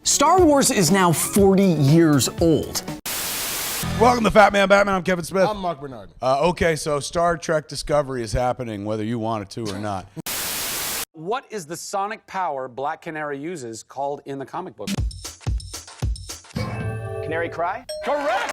Star Wars is now 40 years old. Welcome to Fat Man Batman. I'm Kevin Smith. I'm Mark Bernard. Okay, so Star Trek Discovery is happening, whether you want it to or not. What is the sonic power Black Canary uses called in the comic book? Canary cry? Correct!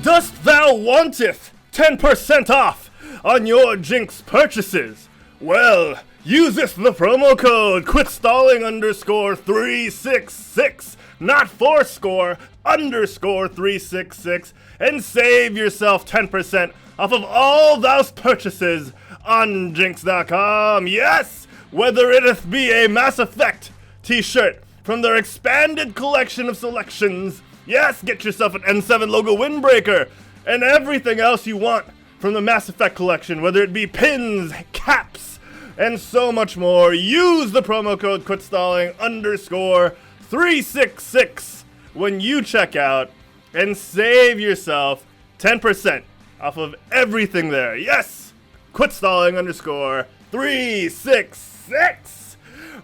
Dost thou wanteth 10% off on your Jinx purchases? Well, useth the promo code QuitStalling_366, not fourscore, _366, and save yourself 10% off of all those purchases on Jinx.com. Yes, whether it be a Mass Effect t-shirt from their expanded collection of selections. Yes, get yourself an N7 logo windbreaker and everything else you want from the Mass Effect collection, whether it be pins, caps, and so much more. Use the promo code QuitStalling_366 when you check out and save yourself 10% off of everything there. Yes, QuitStalling_366.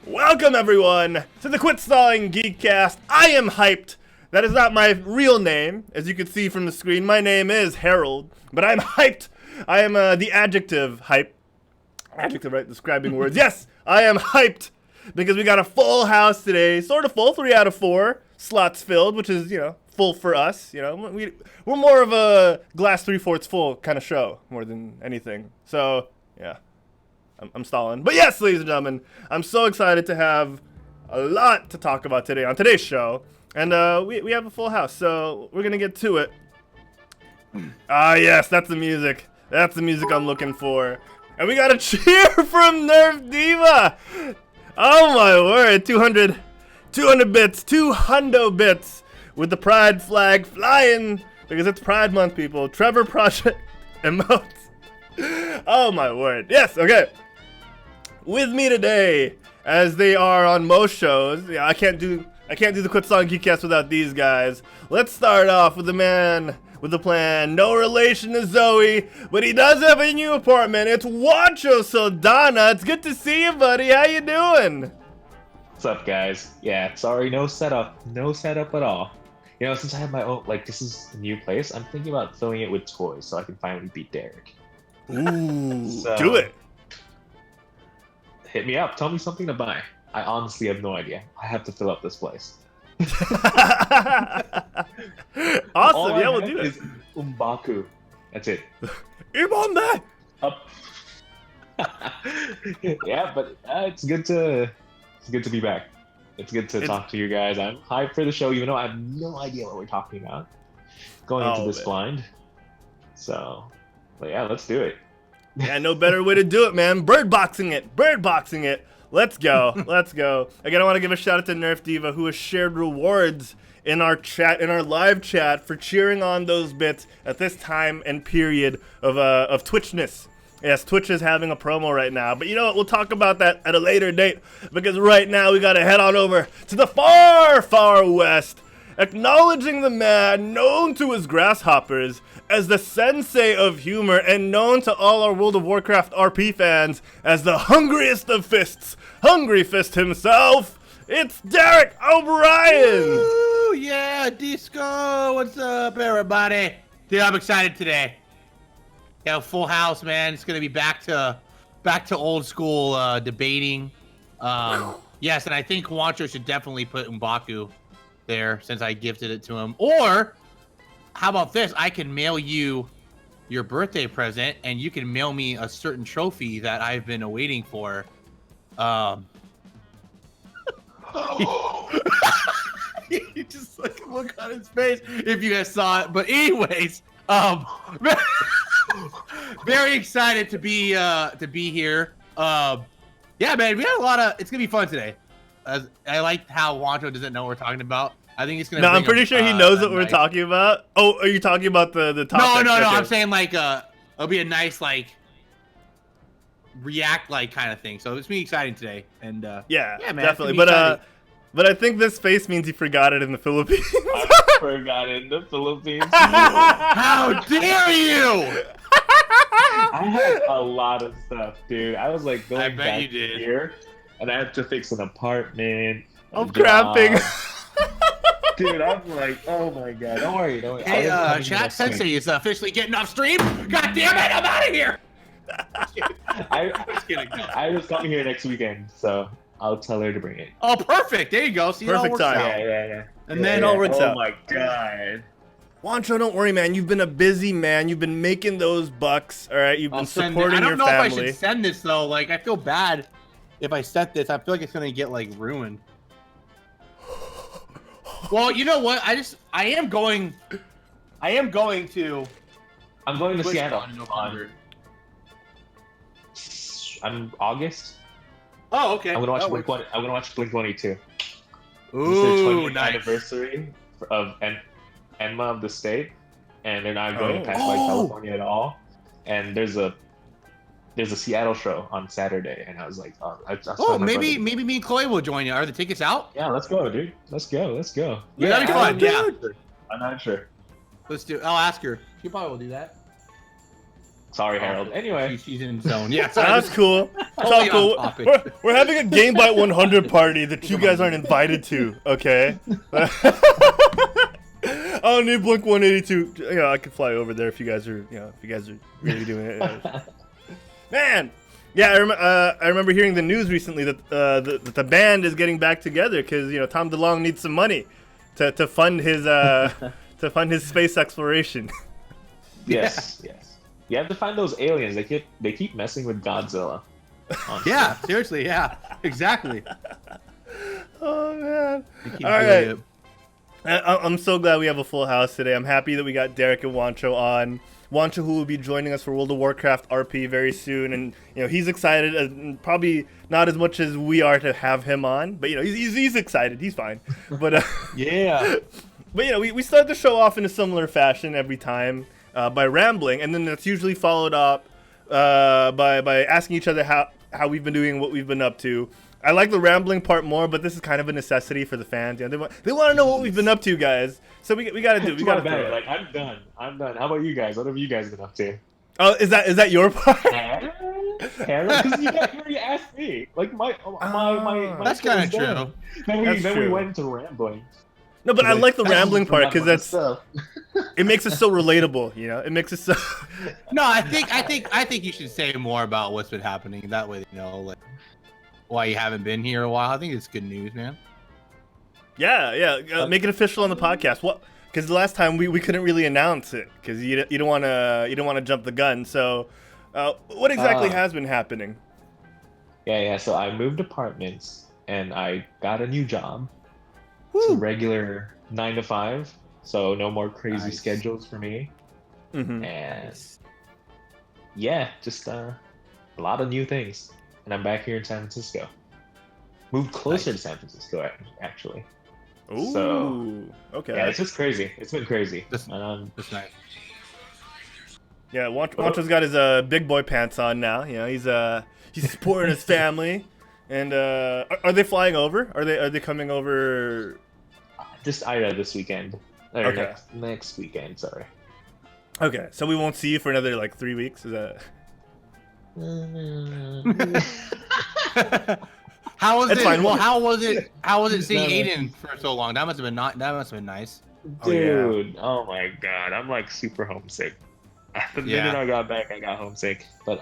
Welcome everyone to the Quit Stalling Geekcast. I am hyped. That is not my real name, as you can see from the screen. My name is Herald, but I'm hyped. I am the adjective hype. Adjective, right? Describing words. Yes, I am hyped because we got a full house today. Sort of full, 3 out of 4 slots filled, which is, full for us. We're more of a glass 3/4 full kind of show more than anything. So, yeah, I'm stalling. But yes, ladies and gentlemen, I'm so excited to have a lot to talk about today on today's show. And we have a full house, so we're going to get to it. Ah, yes, that's the music. That's the music I'm looking for. And we got a cheer from Nerf Diva. Oh, my word. 200 bits, 200 bits with the Pride flag flying because it's Pride Month, people. Trevor Project emotes. Oh, my word. Yes, okay. With me today, as they are on most shows. Yeah, I can't do the Quit Stalling Geekcast without these guys. Let's start off with the man with the plan. No relation to Zoe, but he does have a new apartment. It's Juancho Saldana. It's good to see you, buddy. How you doing? What's up, guys? Yeah, sorry, no setup. No setup at all. Since I have my own, this is a new place, I'm thinking about filling it with toys so I can finally beat Derek. Ooh, So, do it. Hit me up. Tell me something to buy. I honestly have no idea. I have to fill up this place. Awesome, yeah, we'll do it. Is Umbaku. That's it. Ibonde! Up. Yeah, but it's good to be back. It's good to talk to you guys. I'm hyped for the show, even though I have no idea what we're talking about going into this blind. So, but yeah, let's do it. Yeah, no better way to do it, man. Birdboxing it. Let's go. Again, I want to give a shout out to Nerf Diva, who has shared rewards in our live chat for cheering on those bits at this time and period of Twitchness. Yes, Twitch is having a promo right now, but you know what? We'll talk about that at a later date because right now we got to head on over to the far, far west, acknowledging the man known to his grasshoppers as the sensei of humor and known to all our World of Warcraft RP fans as the hungriest of fists, Hungry Fist himself. It's Derek O'Brien. Ooh, yeah, Disco. What's up, everybody? Dude, I'm excited today. Yeah, full house, man. It's gonna be back to old school debating. Yes, and I think Juancho should definitely put M'Baku there since I gifted it to him. Or how about this? I can mail you your birthday present, and you can mail me a certain trophy that I've been awaiting for. You just look on his face if you guys saw it. But anyways, very excited to be here. Yeah, man, we had a lot of. It's gonna be fun today. I like how Juancho doesn't know what we're talking about. I think it's gonna. No, I'm pretty sure he knows what we're talking about. Oh, are you talking about the topic? No. I'm saying it'll be a nice react kind of thing. So it's me exciting today. And yeah, man, definitely. But I think this face means he forgot it in the Philippines. forgot in the Philippines. How dare you? I had a lot of stuff, dude. I was like going I bet back you did. here, and I had to fix an apartment. a I'm job. cramping. Dude, I'm like, oh my god. Don't worry. Hey, I was coming Chat next week. Sensei is officially getting off stream. God damn it, I'm out of here. I, kidding. I was coming here next weekend, so I'll tell her to bring it. Oh, perfect. There you go. See, Perfect it all works time. out. Yeah. And then it all works oh out. my god. Juancho, don't worry, man. You've been a busy man. You've been making those bucks. All right, you've been I'll send it. supporting I don't your know if I family. should send this though. Like, I feel bad if I sent this. I feel like it's gonna get like ruined. Well, you know what? I am going to. I'm going to Seattle TwitchCon in November. on August. Oh, okay. I'm gonna watch That Blink works. I'm gonna watch Blink 182. Ooh, It's the 20th nice. anniversary of Enma of the State, and they're not going past like Oh. California at all. And there's a Seattle show on Saturday, and I was like, I saw Oh, my maybe brother. me and Chloe will join you. Are the tickets out? Yeah, let's go, dude. Let's go. Yeah, that'd be fun. Yeah. I'm not sure. Let's do. I'll ask her. She probably will do that. Sorry, Harold. Anyway, She's in zone. Yeah. Sorry, That's cool. It's all Totally cool. on topic. We're having a Game Bite 100 party that you guys aren't invited to, okay? Oh, new Blink 182. You know, I could fly over there if you guys are really doing it. Man, yeah, I remember hearing the news recently that the band is getting back together because Tom DeLonge needs some money to fund his space exploration. yes. You have to find those aliens. They keep messing with Godzilla. Honestly. Yeah. Seriously. Yeah. Exactly. Oh man! They keep All doing right. it. I'm so glad we have a full house today. I'm happy that we got Derek and Juancho on. Juancho, who will be joining us for World of Warcraft RP very soon, and he's excited, and probably not as much as we are to have him on, but he's excited. He's fine. But Yeah. but we start the show off in a similar fashion every time by rambling, and then it's usually followed up by asking each other how we've been doing, what we've been up to. I like the rambling part more, but this is kind of a necessity for the fans. They want to know what we've been up to, guys. So we got to do. We got to. Like I'm done. How about you guys? What have you guys been up to? Oh, is that your part? Harold, because you already asked me. Like my That's show kind was of true. done. Then That's we true. went into rambling. No, but I like the rambling part because Stuff. it makes it so relatable. It makes it so. No, I think you should say more about what's been happening. That way, like why you haven't been here a while. I think it's good news, man. Yeah. Make it official on the podcast. What? Because the last time we couldn't really announce it because you don't want to jump the gun. So, what exactly has been happening? Yeah. So I moved apartments and I got a new job. It's a regular 9 to 5, so no more crazy Nice. schedules for me. Mm-hmm. And yeah, just a lot of new things. And I'm back here in San Francisco. Moved closer to San Francisco, actually. Ooh. So, Okay. Yeah, it's just crazy. It's been crazy. That's And, That's nice. Yeah, Juancho's got his big boy pants on now. He's supporting his family. And are they flying over? Are they coming over? just Ira this weekend. Or Okay. next weekend, sorry. Okay, so we won't see you for another 3 weeks. Is that? How was It's it? fine. Well, how was it? How was it seeing Aiden for so long? That must have been nice. Oh, yeah. Dude, oh my god, I'm super homesick. The minute Yeah. I got back, I got homesick. But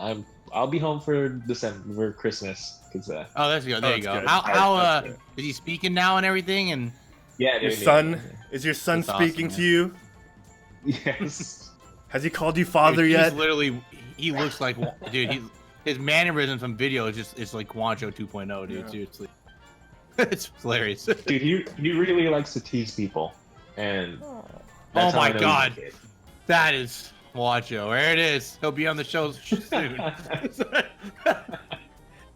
I'll be home for December, Christmas, because Oh, that's good. There you that's go. good. How That's good. is he speaking now and everything? And yeah, Your dude, son is your son That's speaking awesome, to you? Yes. Has he called you father Dude, yet? He's literally, he looks like, dude. His mannerisms from video is it's like Juancho 2.0, dude. Yeah. Seriously, it's hilarious. Dude, he really likes to tease people, and Oh that's how my I know he's a God. kid. That is Juancho. There it is. He'll be on the show soon.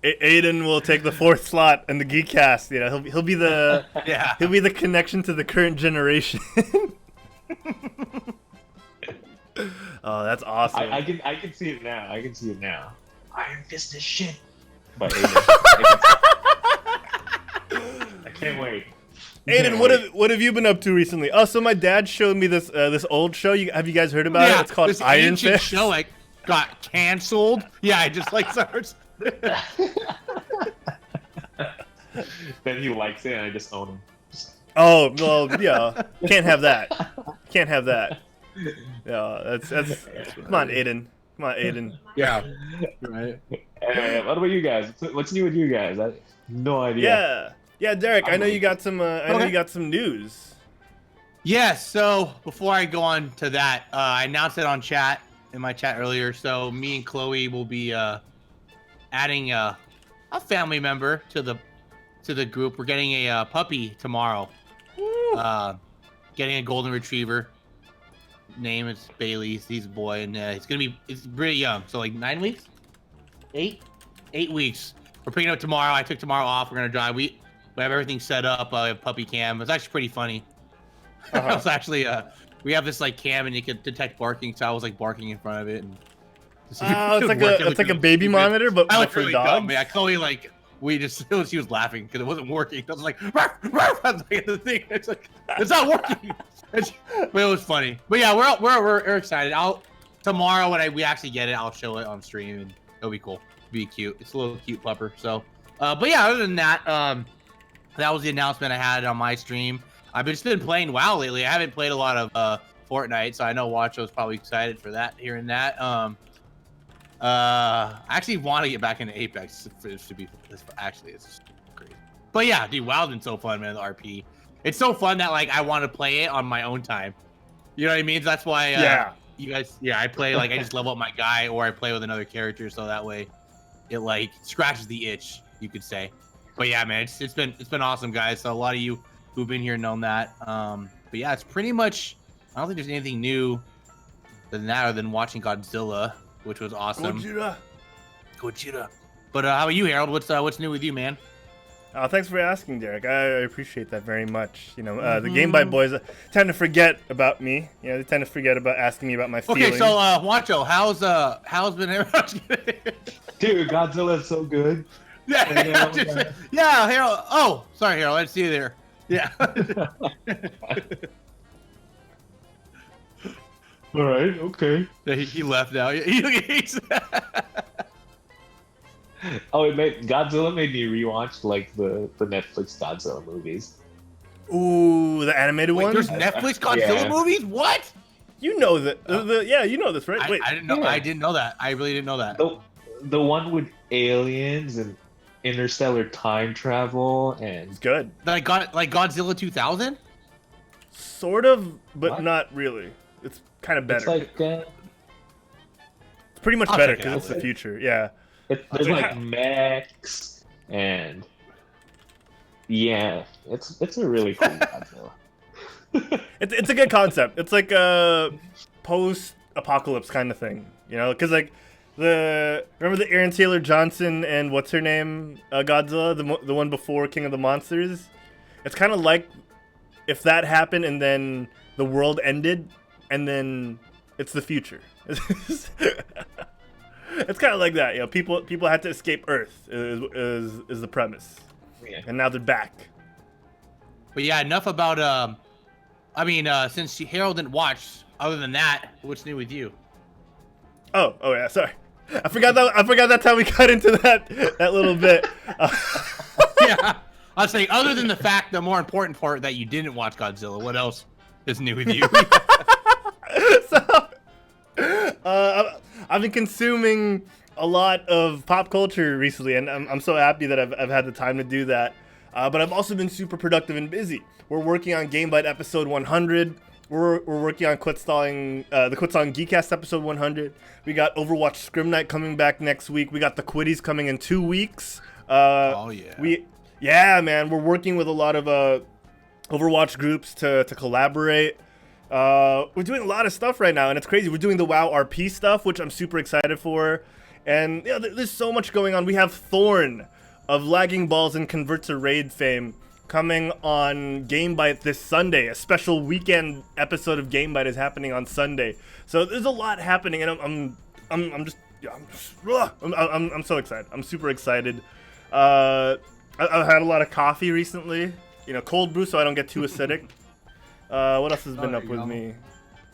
Aiden will take the 4th slot in the Geekcast. He'll be the Yeah. he'll be the connection to the current generation. Oh, that's awesome. I can see it now. I can see it now. Iron Fist is shit. But Aiden, I can't wait. Aiden, what have you been up to recently? Oh, so my dad showed me this this old show. Have you guys heard about it? It's called this Iron ancient Fist. show like got canceled. Yeah, I just like starts. Then he likes it, and I just own him. Oh well, yeah. Can't have that. Can't have that. Yeah, that's. Come on, Aiden. Come on, Aiden. Yeah. Right. What about you guys? What's new with you guys? I have no idea. Yeah, Derek. I know you got some. I know you got some news. Yeah, so before I go on to that, I announced it on chat, in my chat earlier. So me and Chloe will be adding a family member to the group. We're getting a puppy tomorrow. Getting a golden retriever. Name is Bailey. He's a boy, and it's pretty young. So like 9 weeks, 8 weeks. We're picking up tomorrow. I took tomorrow off. We're gonna drive. We have everything set up. I have puppy cam. It's actually pretty funny. It's actually we have this like cam and you can detect barking. So I was like barking in front of it. And it's like a baby monitor, but I look for really dogs. dumb. Yeah, Chloe like she was laughing because it wasn't working. I was like, ruff, ruff. I was like the thing. It's like it's not working. But it was funny. But yeah, we're excited. Tomorrow when we actually get it, I'll show it on stream and it'll be cool. It'll be cute. It's a little cute pupper. So, but yeah, other than that, that was the announcement I had on my stream. I've just been playing WoW lately. I haven't played a lot of Fortnite, so I know Juancho's probably excited for that, hearing that. I actually want to get back into Apex. It's crazy. But yeah, dude, WoW's been so fun, man. The RP, it's so fun that like I want to play it on my own time. You know what I mean? That's why. You guys, I play like I just level up my guy, or I play with another character, so that way it like scratches the itch, you could say. But yeah, man, it's been awesome, guys. So a lot of you who've been here known that. But yeah, it's pretty much. I don't think there's anything new than that, other than watching Godzilla, which was awesome. Gojira. But how about you, Harold? What's new with you, man? Thanks for asking, Derek. I appreciate that very much. You know, the Game Bite boys tend to forget about me. You know, they tend to forget about asking me about my feelings. Okay, so Juancho, how's been everyone? Dude, Godzilla is so good. Yeah, yeah, Harold. Oh, sorry, Harold. I didn't see you there. Yeah. All right. Okay. He left now. Godzilla made me rewatch like the Netflix Godzilla movies. Ooh, the animated one. There's Netflix Godzilla movies. What? You know that? Yeah, you know this, right? Wait, I didn't know. Yeah. I didn't know that. I really didn't know that. The one with aliens and interstellar time travel and it's good. Like Godzilla 2000. Sort of, but not really. It's kind of better. It's like it's pretty much better because it's the future. Yeah. There's like mechs and yeah, it's a really cool Godzilla. It's a good concept. It's like a post-apocalypse kind of thing, you know? Because like remember the Aaron Taylor Johnson and what's her name Godzilla, the one before King of the Monsters. It's kind of like if that happened and then the world ended and then it's the future. It's kind of like that, you know. People had to escape Earth is the premise, and now they're back. But yeah, enough about since Harold didn't watch. Other than that, what's new with you? Oh yeah, sorry. I forgot that's how we got into that little bit. Yeah, I was saying, other than the fact, the more important part that you didn't watch Godzilla, what else is new with you? I've been consuming a lot of pop culture recently, and I'm so happy that I've had the time to do that. But I've also been super productive and busy. We're working on Game Bite episode 100. We're working on the Quitstalling Geekcast episode 100. We got Overwatch Scrim Night coming back next week. We got the Quitties coming in 2 weeks. Yeah, man. We're working with a lot of Overwatch groups to collaborate. We're doing a lot of stuff right now, and it's crazy. We're doing the WoW RP stuff, which I'm super excited for. And you know, there's so much going on. We have Thorn of Lagging Balls and Convert to Raid fame coming on Game Bite this Sunday. A special weekend episode of Game Bite is happening on Sunday. So there's a lot happening, and I'm so excited. I'm super excited. I've had a lot of coffee recently. cold brew so I don't get too acidic. What else has been up with me?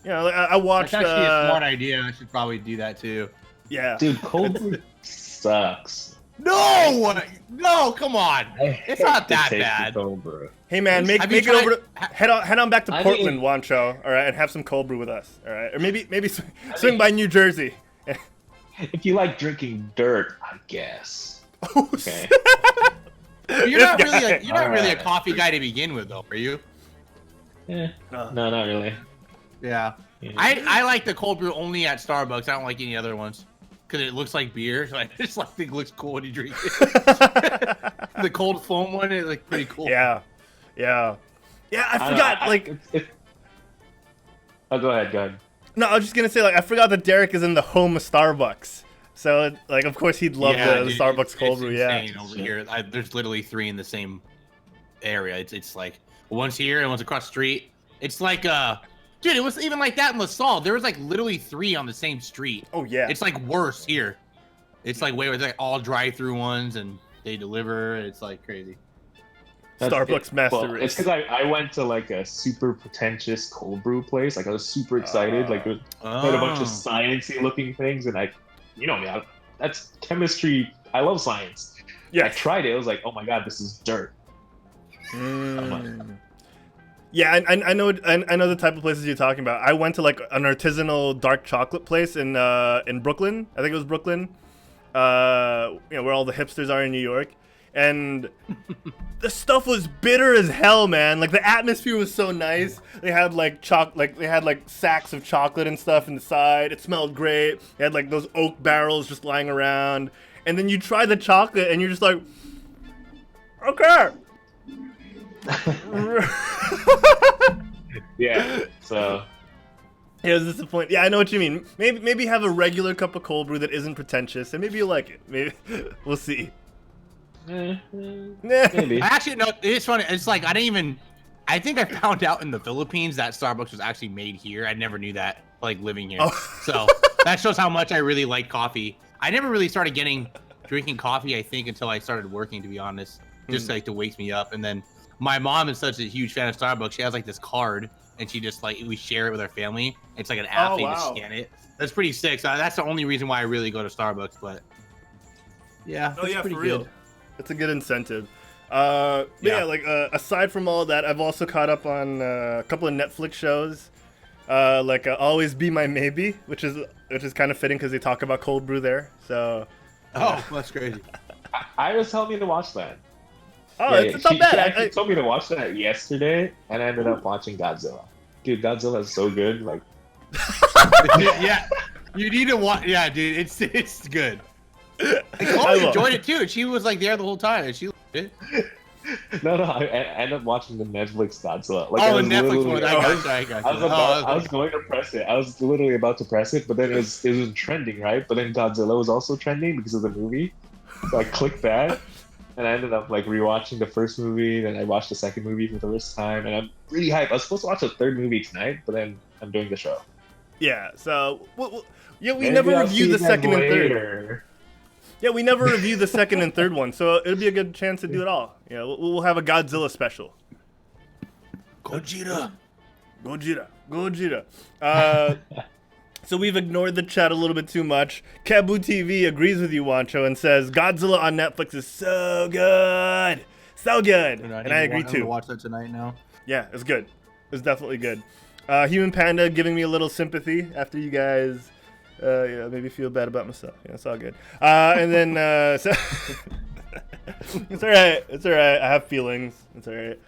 I watched. That's actually a smart idea. I should probably do that too. Yeah. Dude, cold brew sucks. No, come on. It's not that bad. Cold brew. Hey man, make it over to head on back to I Portland, mean- Juancho. All right, and have some cold brew with us. All right, or maybe swing by New Jersey. If you like drinking dirt, I guess. Oh, Okay. You're not really a Alright. coffee guy to begin with, though, are you? No, not really. Yeah. Yeah. I like the cold brew only at Starbucks. I don't like any other ones because it looks like beer. So I just think it looks cool when you drink it. The cold foam one is like pretty cool. Yeah. I forgot. Oh, go ahead. No, I was just gonna say I forgot that Derek is in the home of Starbucks. So of course he'd love the dude, Starbucks cold it's brew. Yeah. insane over here. There's literally 3 in the same area. It's like one's here and one's across the street. It's like dude, it was even like that in LaSalle. There was like literally 3 on the same street. Oh yeah. It's like worse here. It's like way like all drive-through ones and they deliver. It's like crazy. Starbucks master race. It's because I went to a super pretentious cold brew place. I was super excited. It had a bunch of sciencey looking things, and you know me, that's chemistry. I love science. Yeah. I tried it. I was like, oh my god, this is dirt. Yeah, I know the type of places you're talking about. I went to an artisanal dark chocolate place in Brooklyn. I think it was Brooklyn. Where all the hipsters are in New York. And the stuff was bitter as hell, man. The atmosphere was so nice. They had sacks of chocolate and stuff in the side. It smelled great. They had those oak barrels just lying around. And then you try the chocolate and you're just like, okay. Yeah. So. It was disappointing. Yeah, I know what you mean. Maybe have a regular cup of cold brew that isn't pretentious, and maybe you'll like it. Maybe we'll see. Maybe. Actually, no, it's funny. It's I I think I found out in the Philippines that Starbucks was actually made here. I never knew that, living here. Oh. So that shows how much I really like coffee. I never really started drinking coffee, I think, until I started working, to be honest. Just to wake me up. And then my mom is such a huge fan of Starbucks. She has this card, and she just we share it with our family. It's an app. Oh, you just wow. scan it. That's pretty sick. So that's the only reason why I really go to Starbucks. But yeah, Oh that's yeah, pretty for good. real. It's a good incentive. Aside from all of that, I've also caught up on a couple of Netflix shows, Always Be My Maybe, which is kind of fitting because they talk about cold brew there. So. Oh, that's crazy. I was telling you to watch that. Oh, Yeah, it's not she bad. actually told me to watch that yesterday, and I ended up watching Godzilla. Dude, Godzilla is so good. Yeah, you need to watch. Yeah, dude, it's good. I Chloe will. enjoyed it too. She was there the whole time, and she loved it. No, I ended up watching the Netflix Godzilla. Oh, the Netflix one. I got you. I was going to press it. I was literally about to press it, but then it was trending, right? But then Godzilla was also trending because of the movie. So I clicked that, and I ended up rewatching the first movie. Then I watched the second movie for the first time, and I'm really hyped. I was supposed to watch the third movie tonight, but then I'm doing the show. Yeah. So we Maybe never I'll reviewed see the them second and third. later. Yeah, we never reviewed the second and third one, so it'll be a good chance to do it all. Yeah, we'll have a Godzilla special. Gojira. So we've ignored the chat a little bit too much. Kabu TV agrees with you, Juancho, and says Godzilla on Netflix is so good, and I agree I'm gonna too. watch that tonight now. Yeah, it's good. It's definitely good. Human Panda giving me a little sympathy after you guys. Made me feel bad about myself. Yeah, it's all good. And then so it's all right. It's all right. I have feelings. It's all right.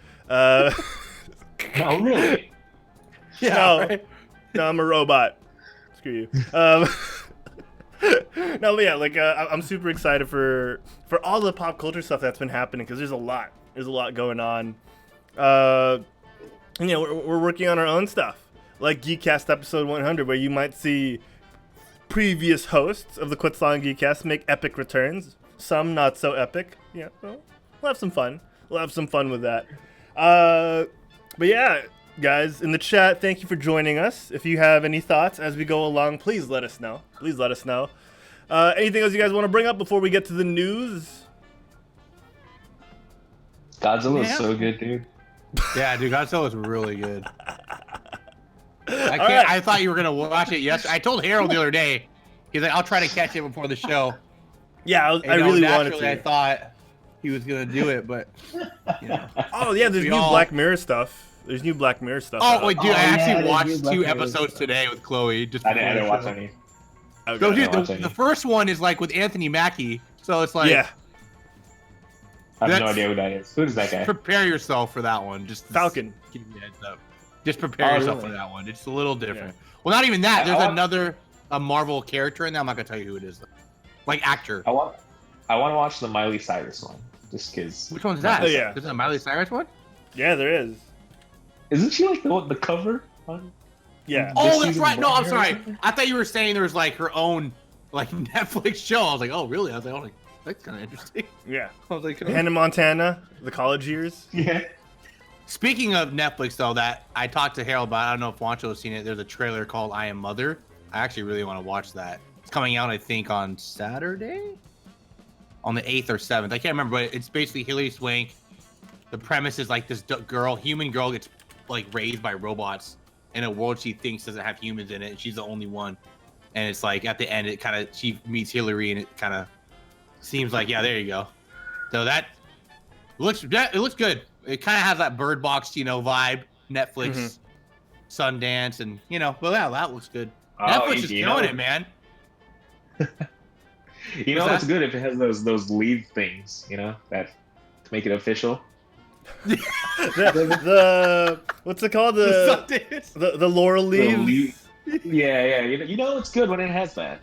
No, really. Yeah. No, Right? no, I'm a robot. Screw you. No, but yeah, I'm super excited for all the pop culture stuff that's been happening because there's a lot. There's a lot going on. And, we're working on our own stuff, like Geekcast episode 100, where you might see previous hosts of the Quetzalcoatl Geekcast make epic returns. Some not so epic. Yeah, well, we'll have some fun. We'll have some fun with that. But yeah, guys, in the chat, thank you for joining us. If you have any thoughts as we go along, please let us know. Anything else you guys want to bring up before we get to the news? Godzilla is so good, dude. Yeah, dude, Godzilla was really good. right. I thought you were gonna watch it yesterday. I told Harold the other day. He's like, I'll try to catch it before the show. Yeah, I And, really wanted naturally, to. I thought he was gonna do it, but you know. Oh yeah, there's We new all- Black Mirror stuff. There's new Black Mirror stuff. Oh out. wait, dude, Oh, I yeah, actually there's watched new Black 2 Mirror episodes stuff. today with Chloe. Just I before didn't the watch show. any. Okay. So, I dude, didn't watch any. the first one is like with Anthony Mackie. So it's like, yeah, I have no That's- idea who that is. Who is that guy? prepare yourself for that one. Just Falcon. give you a heads up. Just prepare Oh, yourself really? for that one. It's a little different. Well, not even that. There's I- another Marvel character in there. I'm not gonna tell you who it is, though. Like actor. I want to watch the Miley Cyrus one, just because. Which one's that? Oh, yeah. Is it a Miley Cyrus one? Yeah, there is. Isn't she like the cover? On? Yeah. Oh, This that's season right. No, I'm one or sorry. something? I thought you were saying there was like her own like Netflix show. I was like, oh, really? I was like, oh, that's kind of interesting. Yeah. I was like, Hannah Montana, the college years. Yeah. Speaking of Netflix, though, that I talked to Harold about, I don't know if Juancho has seen it. There's a trailer called I Am Mother. I actually really want to watch that. It's coming out, I think, on Saturday? On the 8th or 7th. I can't remember, but it's basically Hilary Swank. The premise is like this human girl gets like raised by robots in a world she thinks doesn't have humans in it, and she's the only one. And it's like at the end, she meets Hillary, and it kind of seems like, yeah, there you go. So it looks good. It kind of has that Bird Box, vibe. Netflix, Sundance, and well, yeah, that looks good. Oh, Netflix is you killing know- it, man. You know, What's it's that? good if it has those lead things. That to make it official. the what's it called? Sundance. The laurel The leaves. Yeah. It's good when it has that.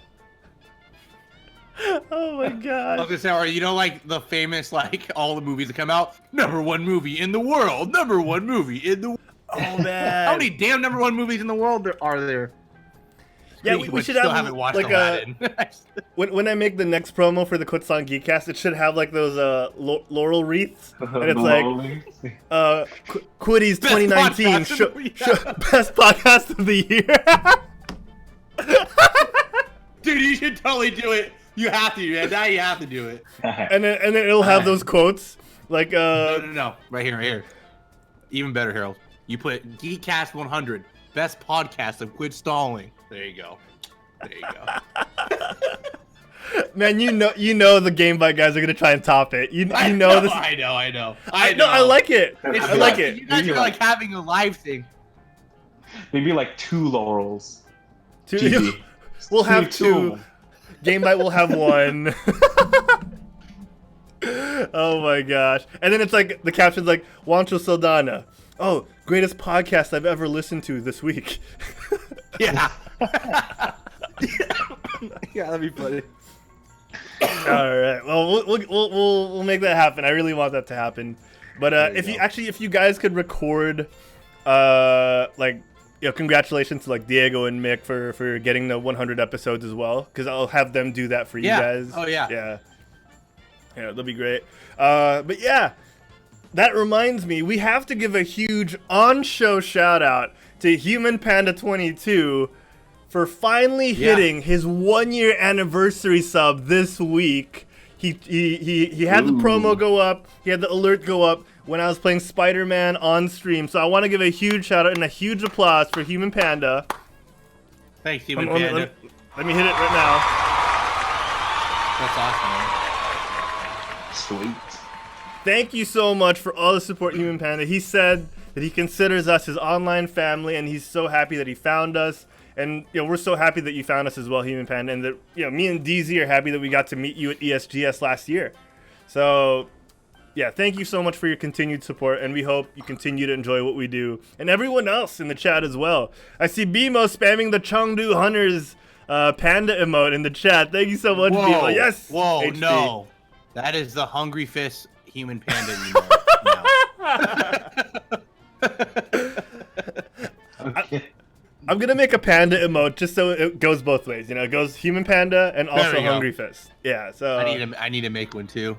Oh my I was god. gonna say, or like the famous all the movies that come out, #1 movie in the world, #1 movie in the. Oh How man. many damn #1 movies in the world are there? Yeah, Speaking of we which, should still have haven't watched like Aladdin. when I make the next promo for the Quitsong Geekcast, it should have like those laurel wreaths, and it's like Quitty's Best 2019 podcast of the year. best podcast of the year. Dude, you should totally do it. You have to, man. Now you have to do it. and then it'll have those quotes like No. Right here. Even better, Harold. You put Geekcast 100, best podcast of Quit Stalling. There you go. man, you know the Game Bite guys are gonna try and top it. You know this. I know. I like it. It's I like it. You guys are like having a live thing. Maybe like 2 laurels. Two- GG. We'll have Two of two. them. Game Bite will have one. Oh my gosh. And then it's like the caption's like Juancho Saldana. Oh, greatest podcast I've ever listened to this week. Yeah. Yeah, that'd be funny. All right. Well, we'll make that happen. I really want that to happen. But if you guys could record congratulations to like Diego and Mick for getting the 100 episodes as well, because I'll have them do that for you guys. Oh yeah. Yeah, that'll be great. But yeah, that reminds me, we have to give a huge on-show shout out to Human Panda 22 for finally hitting his 1-year anniversary sub this week. He had the promo go up, he had the alert go up when I was playing Spider-Man on stream. So I want to give a huge shout out and a huge applause for Human Panda. Thanks, Human Let me- Panda. Let me hit it right now. That's awesome, man. Sweet. Thank you so much for all the support, Human Panda. He said that he considers us his online family, and he's so happy that he found us. And we're so happy that you found us as well, Human Panda, and that me and DZ are happy that we got to meet you at ESGS last year. So yeah, thank you so much for your continued support, and we hope you continue to enjoy what we do. And everyone else in the chat as well. I see BMO spamming the Chengdu Hunters panda emote in the chat. Thank you so much, BMO. Yes. Whoa, HD. no. That is the Hungry Fist Human Panda emote. Okay. I'm gonna make a panda emote just so it goes both ways. It goes Human Panda and There also we go. Hungry Fist. Yeah. So I need to make one too.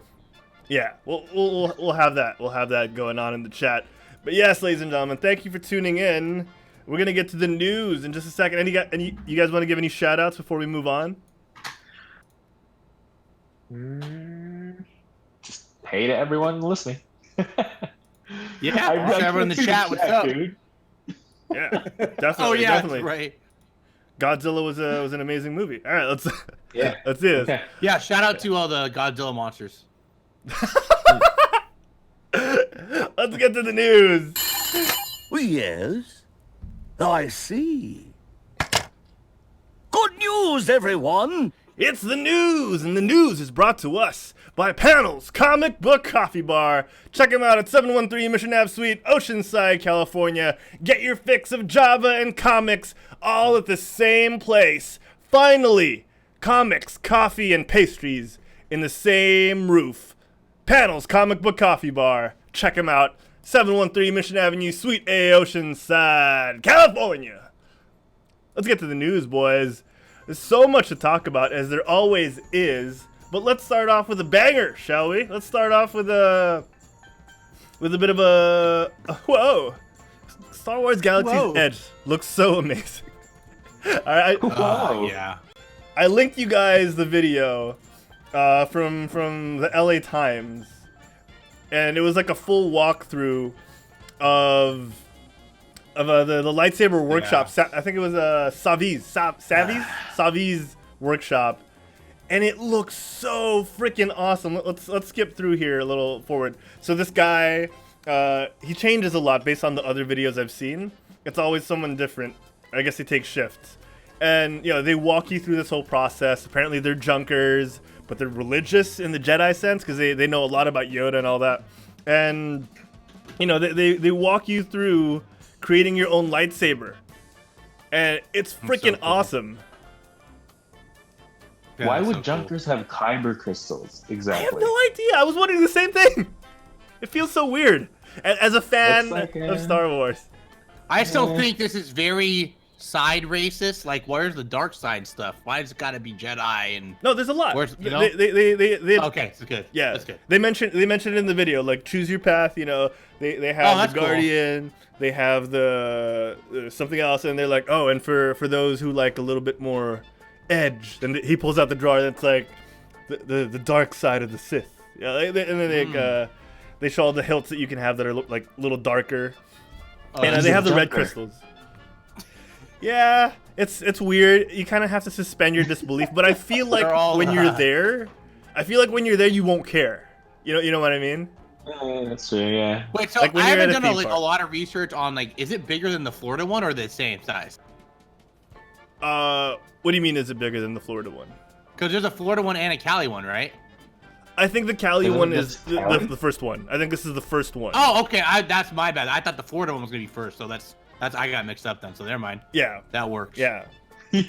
yeah, we'll have that. We'll have that going on in the chat. But yes, ladies and gentlemen, thank you for tuning in. We're gonna get to the news in just a second. You guys want to give any shout outs before we move on? Just hey to everyone listening. Yeah, everyone in the chat, what's up? dude. Yeah, definitely. Oh yeah, definitely. that's right. Godzilla was an amazing movie. All right, let's do this. Okay. Yeah, shout out to all the Godzilla monsters. Let's get to the news. Yes, I see. Good news, everyone! It's the news, and the news is brought to us by Panels Comic Book Coffee Bar. Check them out at 713 Mission Ave Suite, Oceanside, California. Get your fix of Java and comics all at the same place. Finally, comics, coffee, and pastries in the same roof. Panels Comic Book Coffee Bar. Check them out. 713 Mission Avenue, Suite A, Oceanside, California. Let's get to the news, boys. There's so much to talk about, as there always is. But let's start off with a banger, shall we? Let's start off with a bit of a whoa. Star Wars Galaxy's Edge looks so amazing. All right. Yeah. I linked you guys the video from the LA Times, and it was like a full walkthrough of the lightsaber workshop. Yeah. I think it was Savi's workshop, and it looks so freaking awesome. Let's skip through here a little forward. So this guy, he changes a lot based on the other videos I've seen. It's always someone different. I guess he takes shifts, and they walk you through this whole process. Apparently they're junkers, but they're religious in the Jedi sense because they know a lot about Yoda and all that, and they walk you through creating your own lightsaber, and it's freaking awesome. Yeah, Why that's would so junkers have kyber crystals I exactly? have no idea. I was wondering the same thing. It feels so weird as a fan Looks like, of Star Wars. I still think this is very side racist. Like, where's the dark side stuff? Why does it got to be Jedi and? No, there's a lot. Where's, you know? They Okay, that's good. yeah, That's good. They mentioned it in the video, like choose your path. They have that's the cool. Guardian, they have the something else, and they're like, oh, and for those who like a little bit more edge, and he pulls out the drawer that's like the dark side of the Sith. Yeah, and then they show all the hilts that you can have that are like a little darker, and he's they a have the red junker. crystals. Yeah, it's weird. You kind of have to suspend your disbelief, but I feel like They're all- when you're there, you won't care. You know what I mean? That's true, yeah. Wait, so Like when I you're haven't at a done theme a park. lot of research on, like, is it bigger than the Florida one or the same size? What do you mean? Is it bigger than the Florida one? Because there's a Florida one and a Cali one, right? I think the Cali Isn't one this is Cali? the first one. I think this is the first one. Oh, okay. That's my bad. I thought the Florida one was gonna be first, so that's I got mixed up then. So never mind. Yeah, That works. yeah.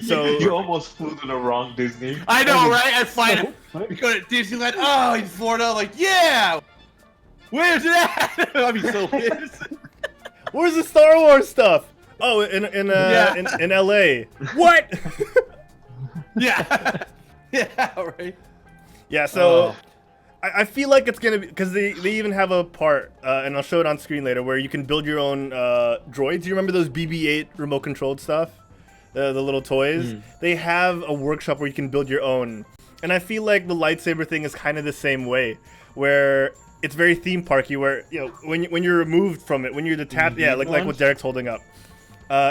So you almost flew to the wrong Disney. I know, right? I find we go to Disneyland. Oh, in Florida, like, yeah. Where's it at? I'd be so pissed. Where's the Star Wars stuff? Oh, in LA. What? Yeah. Yeah. Right. Yeah. So I feel like it's gonna be because they even have a part, and I'll show it on screen later, where you can build your own droids. Do you remember those BB-8 remote controlled stuff? The little toys. They have a workshop where you can build your own, and I feel like the lightsaber thing is kind of the same way, where it's very theme parky. Where when you're removed from it, when you're detached, like what Derek's holding up.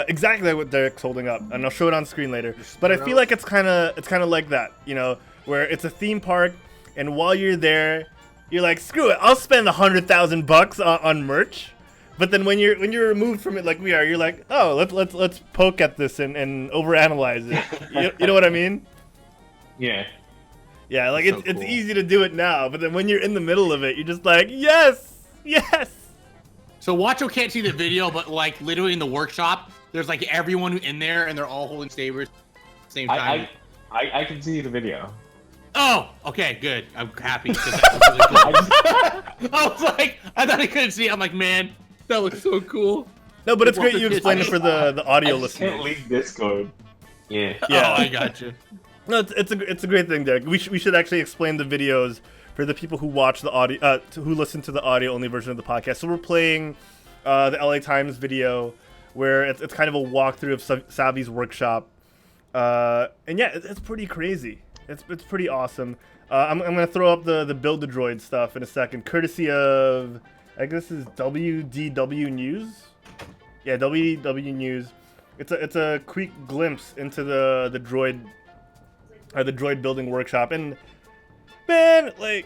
Exactly like what Derek's holding up, and I'll show it on screen later. But I feel like it's kind of like that, where it's a theme park, and while you're there, you're like, screw it, I'll spend $100,000 on merch. But then when you're removed from it, like we are, you're like, oh, let's poke at this and overanalyze it. You know what I mean? Yeah. Yeah, like That's so it's cool. easy to do it now, but then when you're in the middle of it, you're just like, yes. So Juancho can't see the video, but like literally in the workshop, there's like everyone in there, and they're all holding sabers at the same time. I can see the video. Oh, okay, good. I'm happy because that was really cool. I was like, I thought I couldn't see it. I'm like, man, that looks so cool. No, but it's great you Walker explained it Kids. for the audio I just can't listeners. leave Discord. Yeah. Yeah. Oh, I got you. No, it's a great thing, Derek. We should actually explain the videos for the people who watch the audio, who listen to the audio only version of the podcast. So we're playing the LA Times video where it's kind of a walkthrough of Savi's workshop, and yeah, it's pretty crazy. It's pretty awesome. I'm gonna throw up the build the droid stuff in a second, courtesy of I guess this is WDW News. Yeah, WDW News. It's a quick glimpse into the droid building workshop, and man, like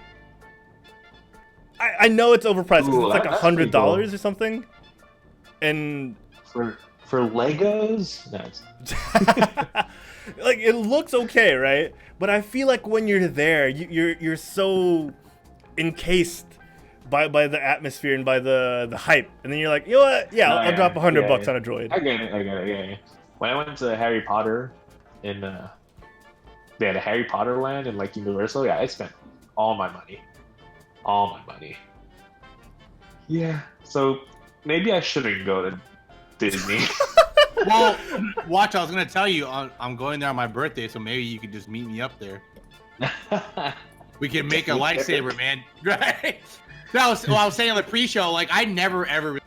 I know it's overpriced because it's like $100 or something, and for Legos, no. Like it looks okay, right? But I feel like when you're there, you're so encased by the atmosphere and by the hype, and then you're like, you know what? Yeah, I'll drop $100 on a droid. I get it. When I went to Harry Potter in they had a Harry Potter land in like Universal, I spent all my money. Yeah, so maybe I shouldn't go to Disney. Well, watch, I was gonna tell you, I'm going there on my birthday, so maybe you could just meet me up there. We can make a lightsaber, man. Right? I was saying on the pre-show, like I never ever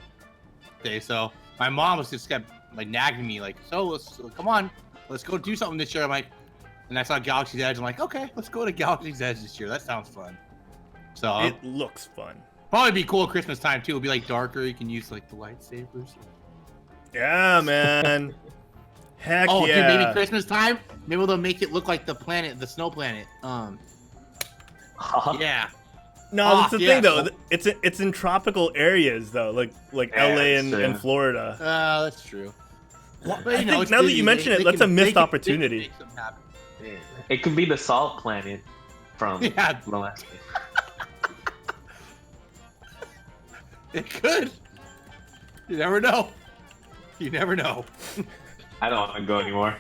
birthday, so my mom was just kept like nagging me, like, so come on, let's go do something this year. I'm like, and I saw Galaxy's Edge. I'm like, okay, let's go to Galaxy's Edge this year. That sounds fun. So it looks fun. Probably be cool at Christmas time too. It'll be like darker. You can use like the lightsabers. Yeah, man. Heck oh, yeah. dude, maybe Christmas time. Maybe they'll make it look like the planet, the snow planet. Yeah. No, that's the thing though. It's in tropical areas though, like LA and Florida. That's true. Well, but, now that you mention it, that's a missed opportunity. It could be the salt planet from Alaska. It could. You never know. You never know. I don't want to go anymore.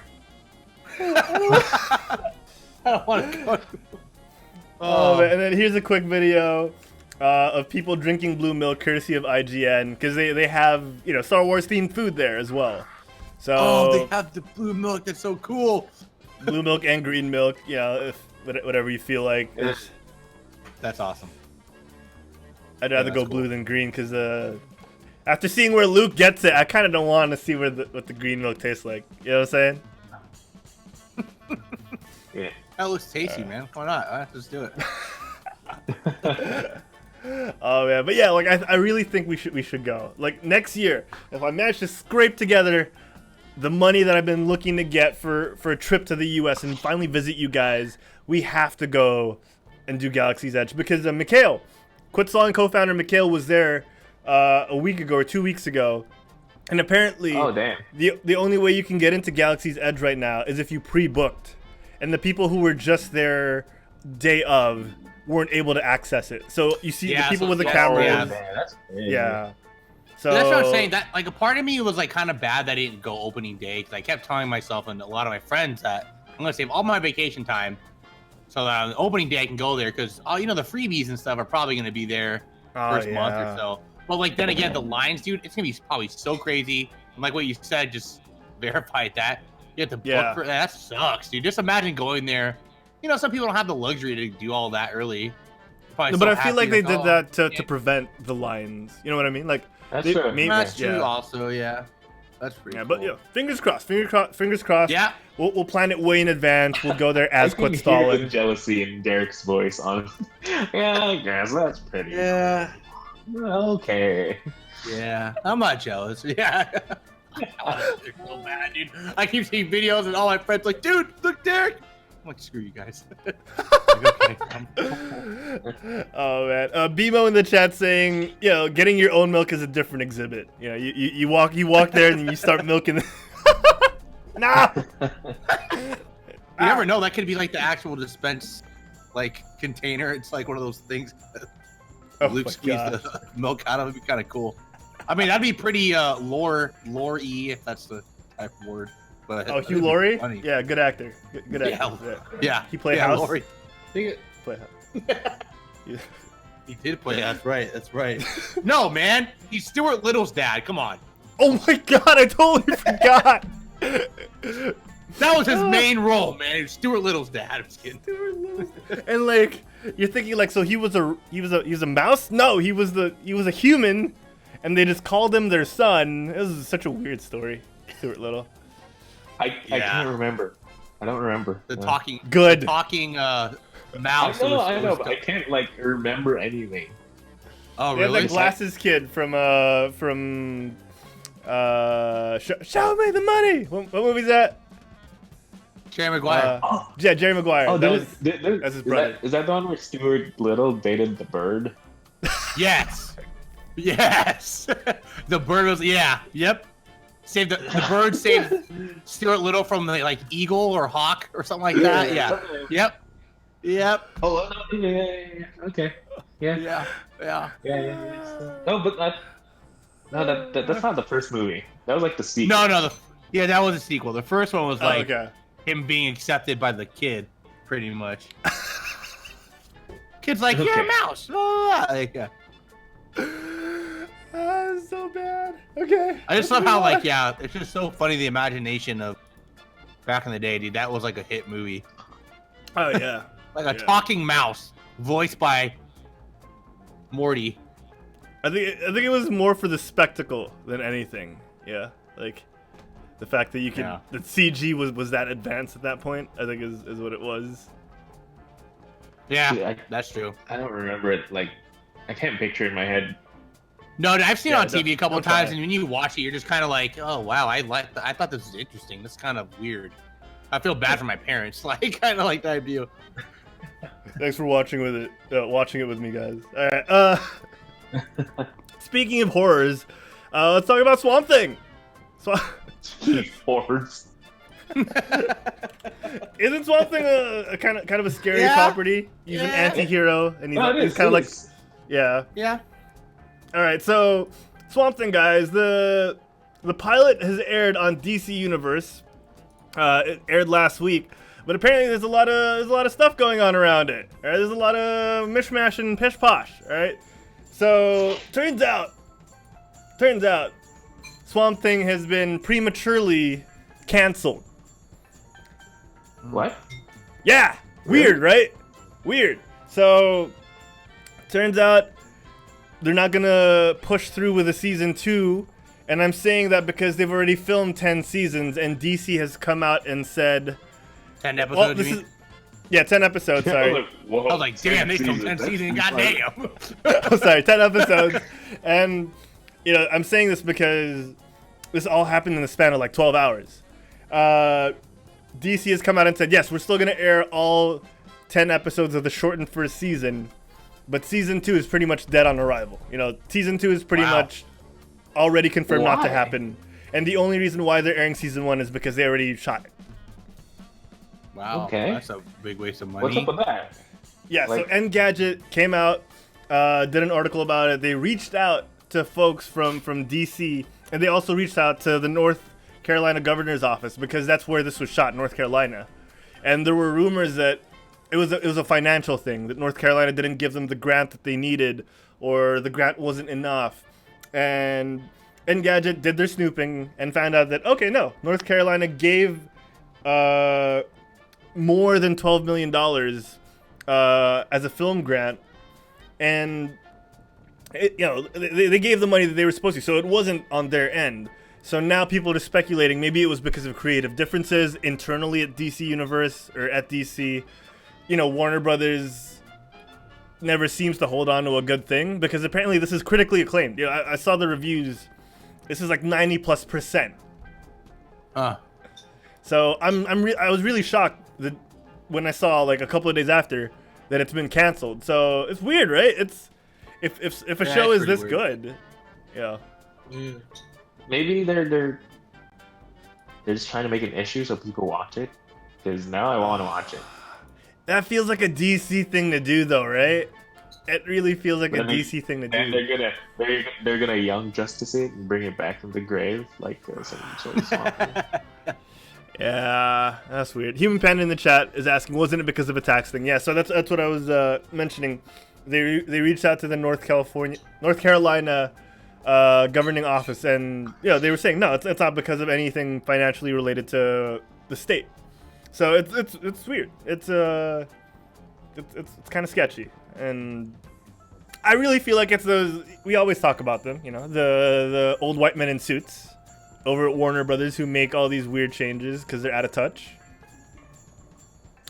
I don't want to go. Oh, man. And then here's a quick video of people drinking blue milk, courtesy of IGN, because they have Star Wars themed food there as well. So they have the blue milk. That's so cool. Blue milk and green milk. If whatever you feel like. That's awesome. I'd rather go blue than green because after seeing where Luke gets it, I kind of don't want to see what the green milk tastes like. You know what I'm saying? Yeah. That looks tasty, man. Why not? Let's just do it. Oh man, but yeah, like I really think we should go. Like next year, if I manage to scrape together the money that I've been looking to get for a trip to the U.S. and finally visit you guys, we have to go and do Galaxy's Edge because Mikhail, Quitsaw and co-founder Mikhail was there a week ago or 2 weeks ago, and apparently the only way you can get into Galaxy's Edge right now is if you pre-booked, and the people who were just there day of weren't able to access it. So you see the people with the cameras. So that's what I'm saying. That like a part of me was like kind of bad that I didn't go opening day because I kept telling myself and a lot of my friends that I'm gonna save all my vacation time so that on the opening day I can go there because the freebies and stuff are probably gonna be there first month or so. But like then again, the lines, dude, it's gonna be probably so crazy. And like what you said, just verified that you have to book for that. Sucks, dude. Just imagine going there. Some people don't have the luxury to do all that early. No, but I feel like they did that to prevent the lines. You know what I mean? Like that's true. That's true. Also, that's pretty. But fingers crossed. Fingers crossed. Yeah. We'll plan it way in advance. We'll go there as Quitsaw. The jealousy in Derek's voice on. Yeah, I guess that's pretty. Yeah. Okay. Yeah, I'm not jealous. Yeah. They're so bad, dude. I keep seeing videos and all my friends like, dude, look, Derek. I'm like, screw you guys. Okay. Oh man, Bimo in the chat saying, getting your own milk is a different exhibit. You walk there and then you start milking. Nah. You never know. That could be like the actual dispense, like container. It's like one of those things. Luke squeezed the milk out of. It'd be kind of cool. I mean, that'd be pretty lore-y if that's the type of word. But Hugh Laurie? Yeah, good actor. Good actor. Yeah. He played House. Laurie. Play House. He did play. That's right. No, man. He's Stuart Little's dad. Come on. Oh my God! I totally forgot. That was his main role, man. He was Stuart Little's dad. I'm just kidding. And like, you're thinking like, so he was a mouse? No, he was a human, and they just called him their son. It was such a weird story, Stuart Little. I can't remember. I don't remember. The talking good. The talking mouse. I know, but I can't like remember anything. Oh, Yeah, really? the glasses kid from Show Me the Money. What movie's that? Jerry Maguire. Yeah, Jerry Maguire. Oh, That's his brother. Is that the one where Stuart Little dated the bird? Yes. Yes. The bird was, yeah. Yep. Saved the bird saved Stuart Little from the like eagle or hawk or something like that. Yeah. Yep. Yep. Oh, yeah. Okay. Yeah. Yeah. No, but that's not the first movie. That was like the sequel. No. Yeah, that was a sequel. The first one was like okay. him being accepted by the kid, pretty much. Kid's like, you're a mouse. Blah, blah, blah. Like, yeah. So bad. Okay. I just love how, like, yeah, it's just so funny the imagination of back in the day, dude. That was like a hit movie. Oh yeah. Like a talking mouse voiced by Morty. I think it was more for the spectacle than anything. Yeah, like the fact that you could that CG was that advanced at that point. I think is what it was. Yeah, that's true. I don't remember it. Like, I can't picture it in my head. No, I've seen it on TV a couple of times, and when you watch it, you're just kind of like, oh wow, I thought this was interesting. This is kind of weird. I feel bad for my parents, like kind of like that view. Thanks for watching it with me, guys. All right. Speaking of horrors, let's talk about Swamp Thing. Horrors. Isn't Swamp Thing a kind of a scary property? He's an anti-hero, and he's kind of like, yeah. All right, so Swamp Thing, guys. The pilot has aired on DC Universe. It aired last week, but apparently there's a lot of stuff going on around it. All right, there's a lot of mishmash and pish posh. All right, so turns out, Swamp Thing has been prematurely canceled. What? Yeah, weird, right? Weird. So turns out they're not gonna push through with a season 2. And I'm saying that because they've already filmed 10 seasons, and DC has come out and said 10 episodes. Well, 10 episodes. Sorry. I was like, damn, they filmed 10 seasons. Goddamn. Oh, sorry, 10 episodes. And I'm saying this because this all happened in the span of like 12 hours. DC has come out and said, yes, we're still gonna air all 10 episodes of the shortened first season, but season 2 is pretty much dead on arrival. Season 2 is pretty much already confirmed not to happen, and the only reason why they're airing season 1 is because they already shot it. Wow, okay, that's a big waste of money. What's up with that? Yeah, so Engadget came out, did an article about it. They reached out to folks from DC, and they also reached out to the North Carolina governor's office because that's where this was shot, North Carolina. And there were rumors that it was a financial thing, that North Carolina didn't give them the grant that they needed, or the grant wasn't enough. And Engadget did their snooping and found out that, okay, no, North Carolina gave more than $12 million as a film grant, and they gave the money that they were supposed to, so it wasn't on their end. So now people are speculating maybe it was because of creative differences internally at DC Universe or at DC. Warner Brothers never seems to hold on to a good thing because apparently this is critically acclaimed. I saw the reviews. This is like 90+%. So I was really shocked that when I saw like a couple of days after that it's been canceled. So it's weird, right? It's if a show is this good, Maybe they're just trying to make an issue so people watch it. Because now I want to watch it. That feels like a DC thing to do, though, right? It really feels like a DC thing to do. And they're gonna Young Justice it and bring it back from the grave, like some sort of Swamp Thing. Yeah, that's weird. Human Panda in the chat is asking, wasn't it because of a tax thing? Yeah, so that's what I was mentioning. They reached out to the North Carolina governing office, and they were saying no, it's not because of anything financially related to the state. So it's weird. It's kind of sketchy, and I really feel like it's those, we always talk about them, the old white men in suits over at Warner Brothers who make all these weird changes because they're out of touch.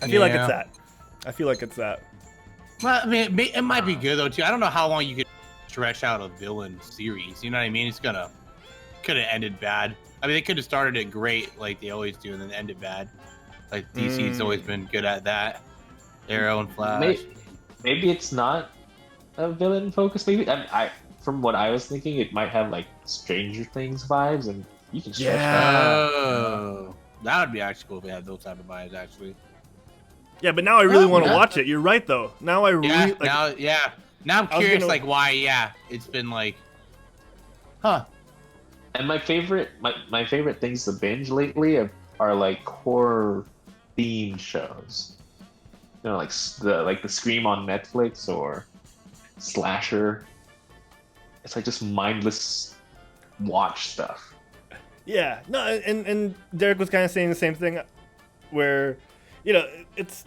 I feel like it's that. Well, I mean, it might be good though too. I don't know how long you could stretch out a villain series. You know what I mean? Could have ended bad. I mean, they could have started it great like they always do, and then ended bad. Like DC's always been good at that. Arrow and Flash. Maybe it's not a villain focus. Maybe I from what I was thinking, it might have like Stranger Things vibes, and you can stretch that. That would be actually cool if they had those type of vibes, actually. Yeah, but now I really want to watch it. You're right, though. Now I really now I'm curious, like why? Yeah, it's been like, huh. And my favorite things to binge lately are like horror themed shows. You know, like the Scream on Netflix or slasher. It's like just mindless watch stuff. Yeah, no, and Derek was kind of saying the same thing, where, you know, it's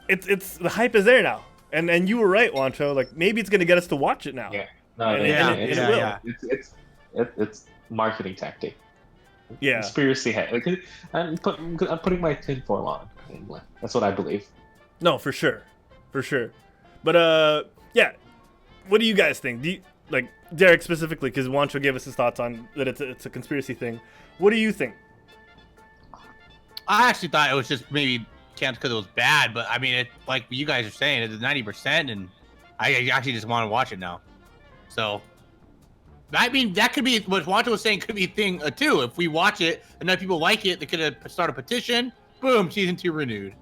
the hype is there now, and you were right, Juancho. Like maybe it's gonna get us to watch it now. Yeah, it's marketing tactic. Yeah, conspiracy head. Like, I'm putting my tinfoil on. That's what I believe. No, for sure. But yeah, what do you guys think? Do you, like Derek specifically, because Juancho gave us his thoughts on that it's a conspiracy thing. What do you think? I actually thought it was just maybe canceled because it was bad, but I mean, it like you guys are saying, it's 90%, and I actually just want to watch it now. So, I mean, that could be what Juancho was saying. Could be a thing too. If we watch it, enough people like it, they could start a petition. Boom, season 2 renewed.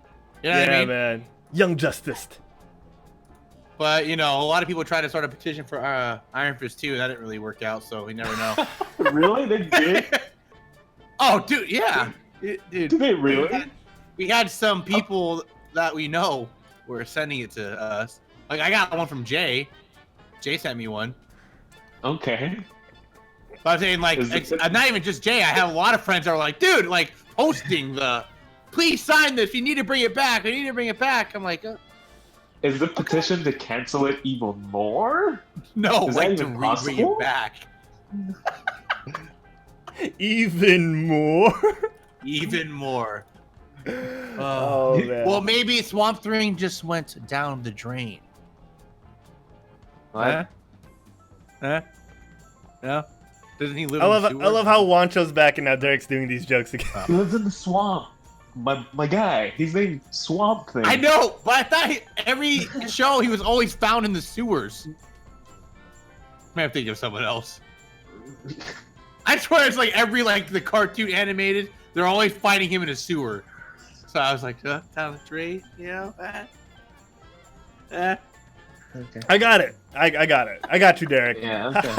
You know what I mean? Man, Young Justice. But, you know, a lot of people try to start a petition for Iron Fist 2, and that didn't really work out, so we never know. Really? They did? Oh, dude, yeah. Dude, Did they really? We had some people that we know were sending it to us. Like, I got one from Jay. Jay sent me one. Okay. But I'm saying, like, not even just Jay. I have a lot of friends that are like, dude, like, posting please sign this. You need to bring it back. I need to bring it back. I'm like, Is the petition to cancel it even more? no, Is like that to even bring possible? it back. Even more? Even more. Oh, man. Well, maybe Swamp Thing just went down the drain. What? Huh? Yeah. Doesn't he live? I in the sewer? love how Juancho's back and now Derek's doing these jokes again. He lives in the swamp. My guy. He's named Swamp Thing. I know, but I thought every show he was always found in the sewers. May have to think of someone else. I swear it's like every the cartoon animated, they're always fighting him in a sewer. So I was like, down the drain, you know? Okay. I got it. I got it. I got you, Derek. Yeah, okay.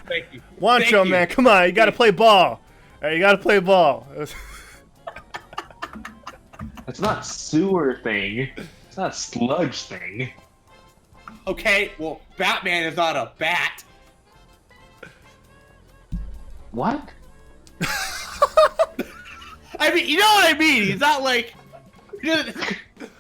Thank you. Juancho, Thank you. man, come on. You got to play ball. All right, you got to play ball. It's not sewer thing. It's not sludge thing. Okay, well, Batman is not a bat. What? I mean, you know what I mean? He's not like. He doesn't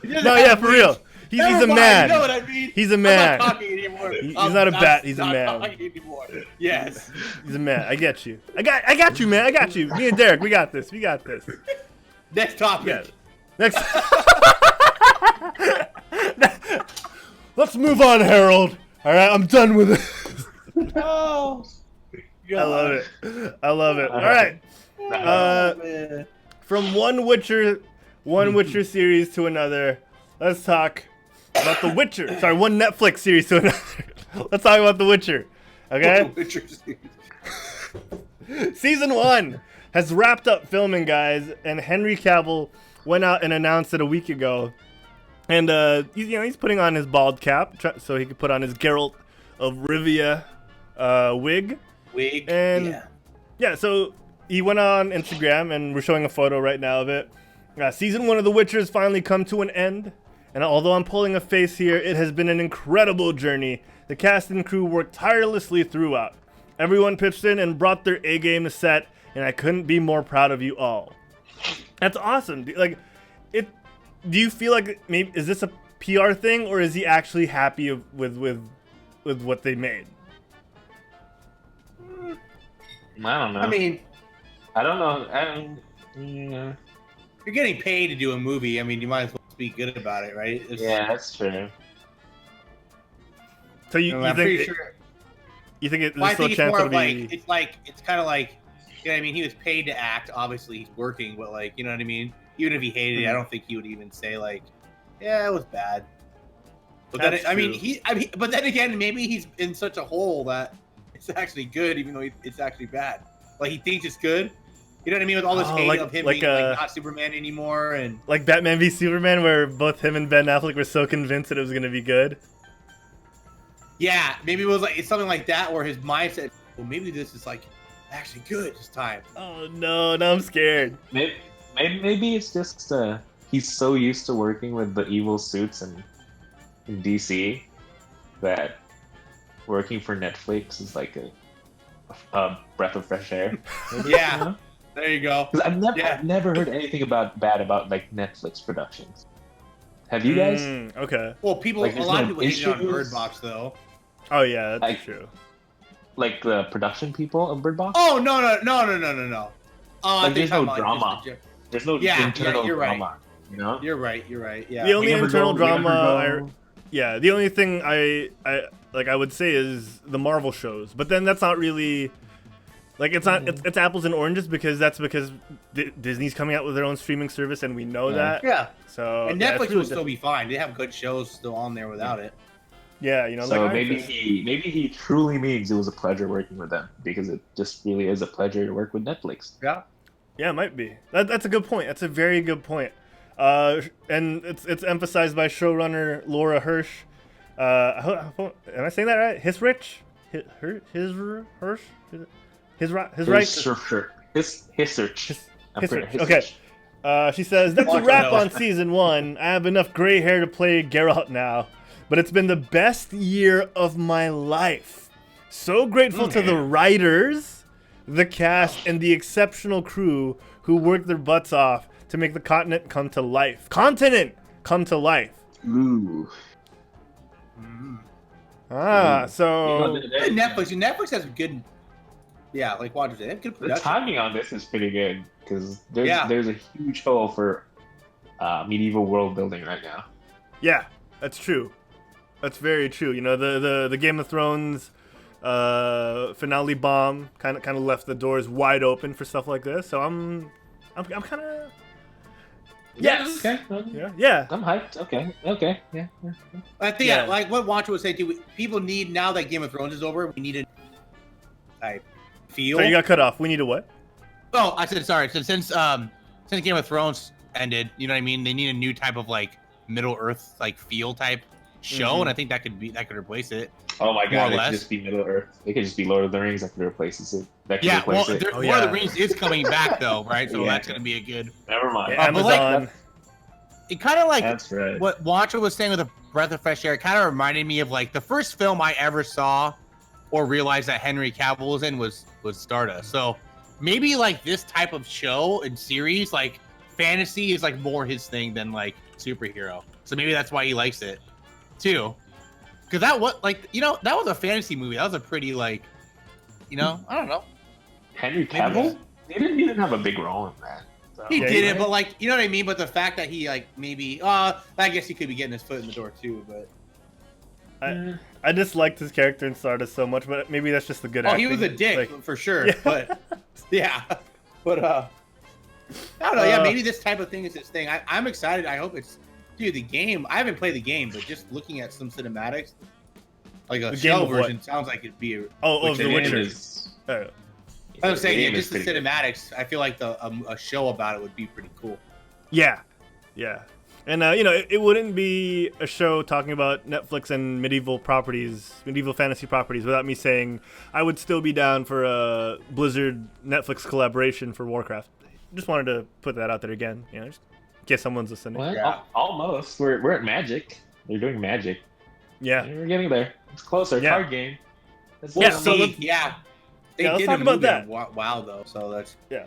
No, yeah, for real. He's a man. You know what I mean? He's a man. I'm not talking anymore. He's not a bat. He's a man. I'm not talking anymore. Yes. He's a man. I get you. I got you, man. I got you. Me and Derek, we got this. Next topic. Yes. Next. Let's move on, Herald. All right, I'm done with it. Oh. I love it. All right. From one Witcher series to another, let's talk about The Witcher. Sorry, one Netflix series to another. Let's talk about The Witcher. Okay? Season 1 has wrapped up filming, guys, and Henry Cavill went out and announced it a week ago. And he's putting on his bald cap so he could put on his Geralt of Rivia wig. And yeah, so he went on Instagram, and we're showing a photo right now of it. Season 1 of The Witcher has finally come to an end, and although I'm pulling a face here, it has been an incredible journey. The cast and crew worked tirelessly throughout. Everyone pitched in and brought their A-game to set, and I couldn't be more proud of you all. That's awesome. Do you feel like maybe is this a PR thing, or is he actually happy with what they made? I don't know. I mean, I don't know. Yeah, you're getting paid to do a movie. I mean, you might as well speak good about it, right? that's true. So you I'm think pretty sure. you think there's Well, I still a think it's chance more it'll of be? like it's kind of like, you know what I mean? He was paid to act. Obviously, he's working, but like, you know what I mean? Even if he hated it, I don't think he would even say like, yeah, it was bad. But then, That's I mean, true. but then again, maybe he's in such a hole that it's actually good, even though it's actually bad. Like he thinks it's good. You know what I mean? With all this hate of him being like not Superman anymore, and like Batman v Superman, where both him and Ben Affleck were so convinced that it was gonna be good. yeah, maybe it was like it's something like that where his mindset. Well, maybe this is like actually good this time. Oh no, now I'm scared. Maybe it's just he's so used to working with the evil suits in DC that working for Netflix is like a breath of fresh air. Yeah, You know? there you go. 'Cause I've never heard anything bad about like Netflix productions. Have you guys? Okay. Well, people, Like, a there's lot of no people hated on issues? Bird Box though. Oh yeah, that's Like- true. Like the production people of Bird Box? Oh no. Like, there's no talking about, drama. just There's no Yeah, internal you're right. drama. You know? You're right. Yeah. The only We never internal go- we never drama, go- yeah, the only thing I would say is the Marvel shows, but then that's not really like it's not it's apples and oranges because Disney's coming out with their own streaming service and we know that. Yeah. So And yeah, Netflix it's will really still be fine. They have good shows still on there without it. yeah, you know, So like maybe he truly means it was a pleasure working with them because it just really is a pleasure to work with Netflix. Yeah. yeah, it might be. That's a good point. That's a very good point. And it's emphasized by showrunner Laura Hirsch. Am I saying that right? Hirsch? His right? His search. Okay. She says, that's a Watch wrap it, on season 1. I have enough gray hair to play Geralt now, but it's been the best year of my life. So grateful to the writers, the cast, and the exceptional crew who worked their butts off to make the continent come to life. Ooh. So Netflix has good. Yeah, like Watcher said, they have good The production. timing on this is pretty good because there's Yeah. there's a huge hole for medieval world building right now. yeah, that's true. That's very true. You know, the Game of Thrones finale bomb kind of left the doors wide open for stuff like this. So I'm kind of yes. Okay. Yeah. I'm hyped. Okay. Yeah. I think, Yeah. like what Watcher was saying too, people need, now that Game of Thrones is over, we need a type feel. So you got cut off. We need a what? Oh, I said sorry. So since Game of Thrones ended, you know what I mean? They need a new type of like Middle Earth like feel type show, and I think that could replace it. Oh my More or god, it less. could just be Middle Earth. It could just be Lord of the Rings that could replace it. That could Yeah, replace well, it. Lord of yeah. the Rings is coming back though, right? So Yeah. that's gonna be a good. Never mind. Yeah, but like- Amazon. It kind of like That's right. what Watcher was saying with a breath of fresh air. It kind of reminded me of like the first film I ever saw or realized that Henry Cavill was in was Stardust. So maybe like this type of show and series, like fantasy is like more his thing than like superhero. So maybe that's why he likes it too. Because that was like, you know, that was a fantasy movie. That was a pretty like, you know, I don't know. Henry Cavill? He didn't have a big role in that. So. He Yeah, did he it, but like, you know what I mean? But the fact that he like maybe, I guess he could be getting his foot in the door too, but. I disliked his character in Stardust so much, but maybe that's just the good Oh, acting. he was a dick Like, for sure, Yeah. but yeah, but I don't know. Yeah, maybe this type of thing is his thing. I'm excited. I hope it's, dude. The game. I haven't played the game, but just looking at some cinematics, like a The game shell of what? version, sounds like it'd be. of The game Witcher. is- Oh. I was saying, yeah, game is just the pretty good. cinematics. I feel like a show about it would be pretty cool. Yeah. And you know, it wouldn't be a show talking about Netflix and medieval fantasy properties, without me saying I would still be down for a Blizzard Netflix collaboration for Warcraft. Just wanted to put that out there again, you know, just in case someone's listening. Well, Yeah. almost. We're at Magic. They're doing Magic. Yeah. We're getting there. It's closer. Yeah. Card game. That's We'll Yeah, so see. let's- Yeah, they let's did talk a about movie that. on WoW though, so that's. Yeah,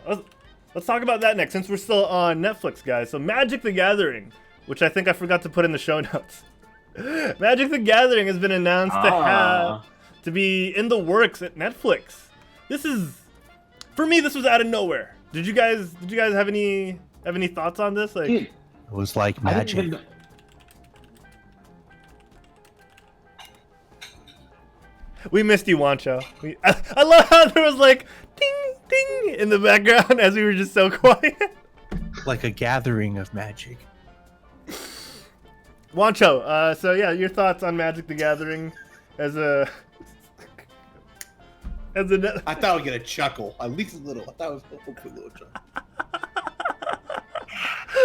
let's talk about that next, since we're still on Netflix, guys. So Magic the Gathering, which I think I forgot to put in the show notes. Magic the Gathering has been announced to be in the works at Netflix. This is, for me, this was out of nowhere. Did you guys have any thoughts on this? Like, Dude, It was like I didn't magic. even- We missed you, Juancho. I love how there was like ding ding in the background as we were just so quiet. Like a gathering of magic. Juancho, so yeah, your thoughts on Magic the Gathering as a I thought I would get a chuckle, at least a little. I thought it was a little chuckle.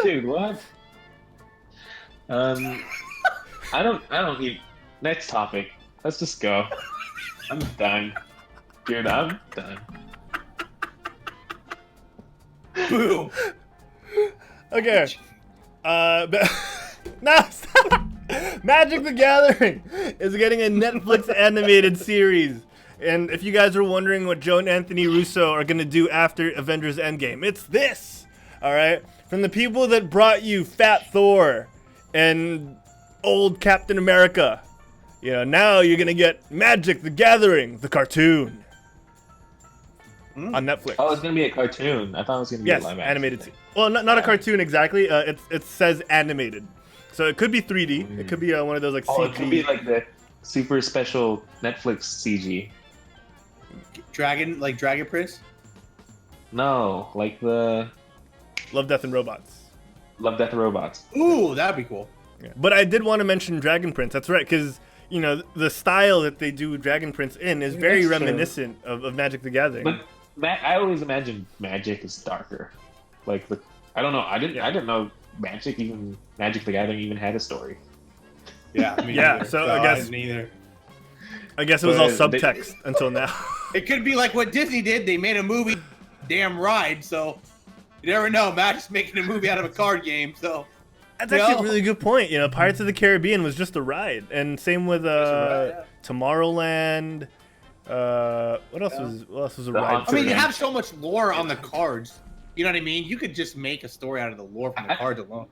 Dude, what? I don't need. Next topic. Let's just go. I'm done. Dude, I'm done. Boom. Okay. No, stop. Magic the Gathering is getting a Netflix animated series. And if you guys are wondering what Joe and Anthony Russo are going to do after Avengers Endgame, it's this. All right? From the people that brought you Fat Thor and old Captain America. You know, now you're going to get Magic the Gathering, the cartoon. On Netflix. Oh, it's gonna be a cartoon. I thought it was gonna be a live action animated. thing. Well, not a cartoon exactly. It says animated, so it could be 3D. It could be one of those like CG. It could be like the super special Netflix CG. Dragon Prince? No, like the Love, Death, and Robots. Love, Death, and Robots. Ooh, that'd be cool. Yeah. But I did want to mention Dragon Prince. That's right, because you know the style that they do Dragon Prince in is very reminiscent of Magic the Gathering. But I always imagined Magic is darker. Like I don't know. I didn't know Magic the Gathering even had a story. Yeah. Yeah. So I guess neither. I guess it was all subtext until now. It could be like what Disney did. They made a movie, damn ride. So you never know. Magic's making a movie out of a card game. So that's actually a really good point. You know, Pirates of the Caribbean was just a ride, and same with Tomorrowland. What else was a ride? I mean, you have so much lore on the cards. You know what I mean? You could just make a story out of the lore from the cards alone.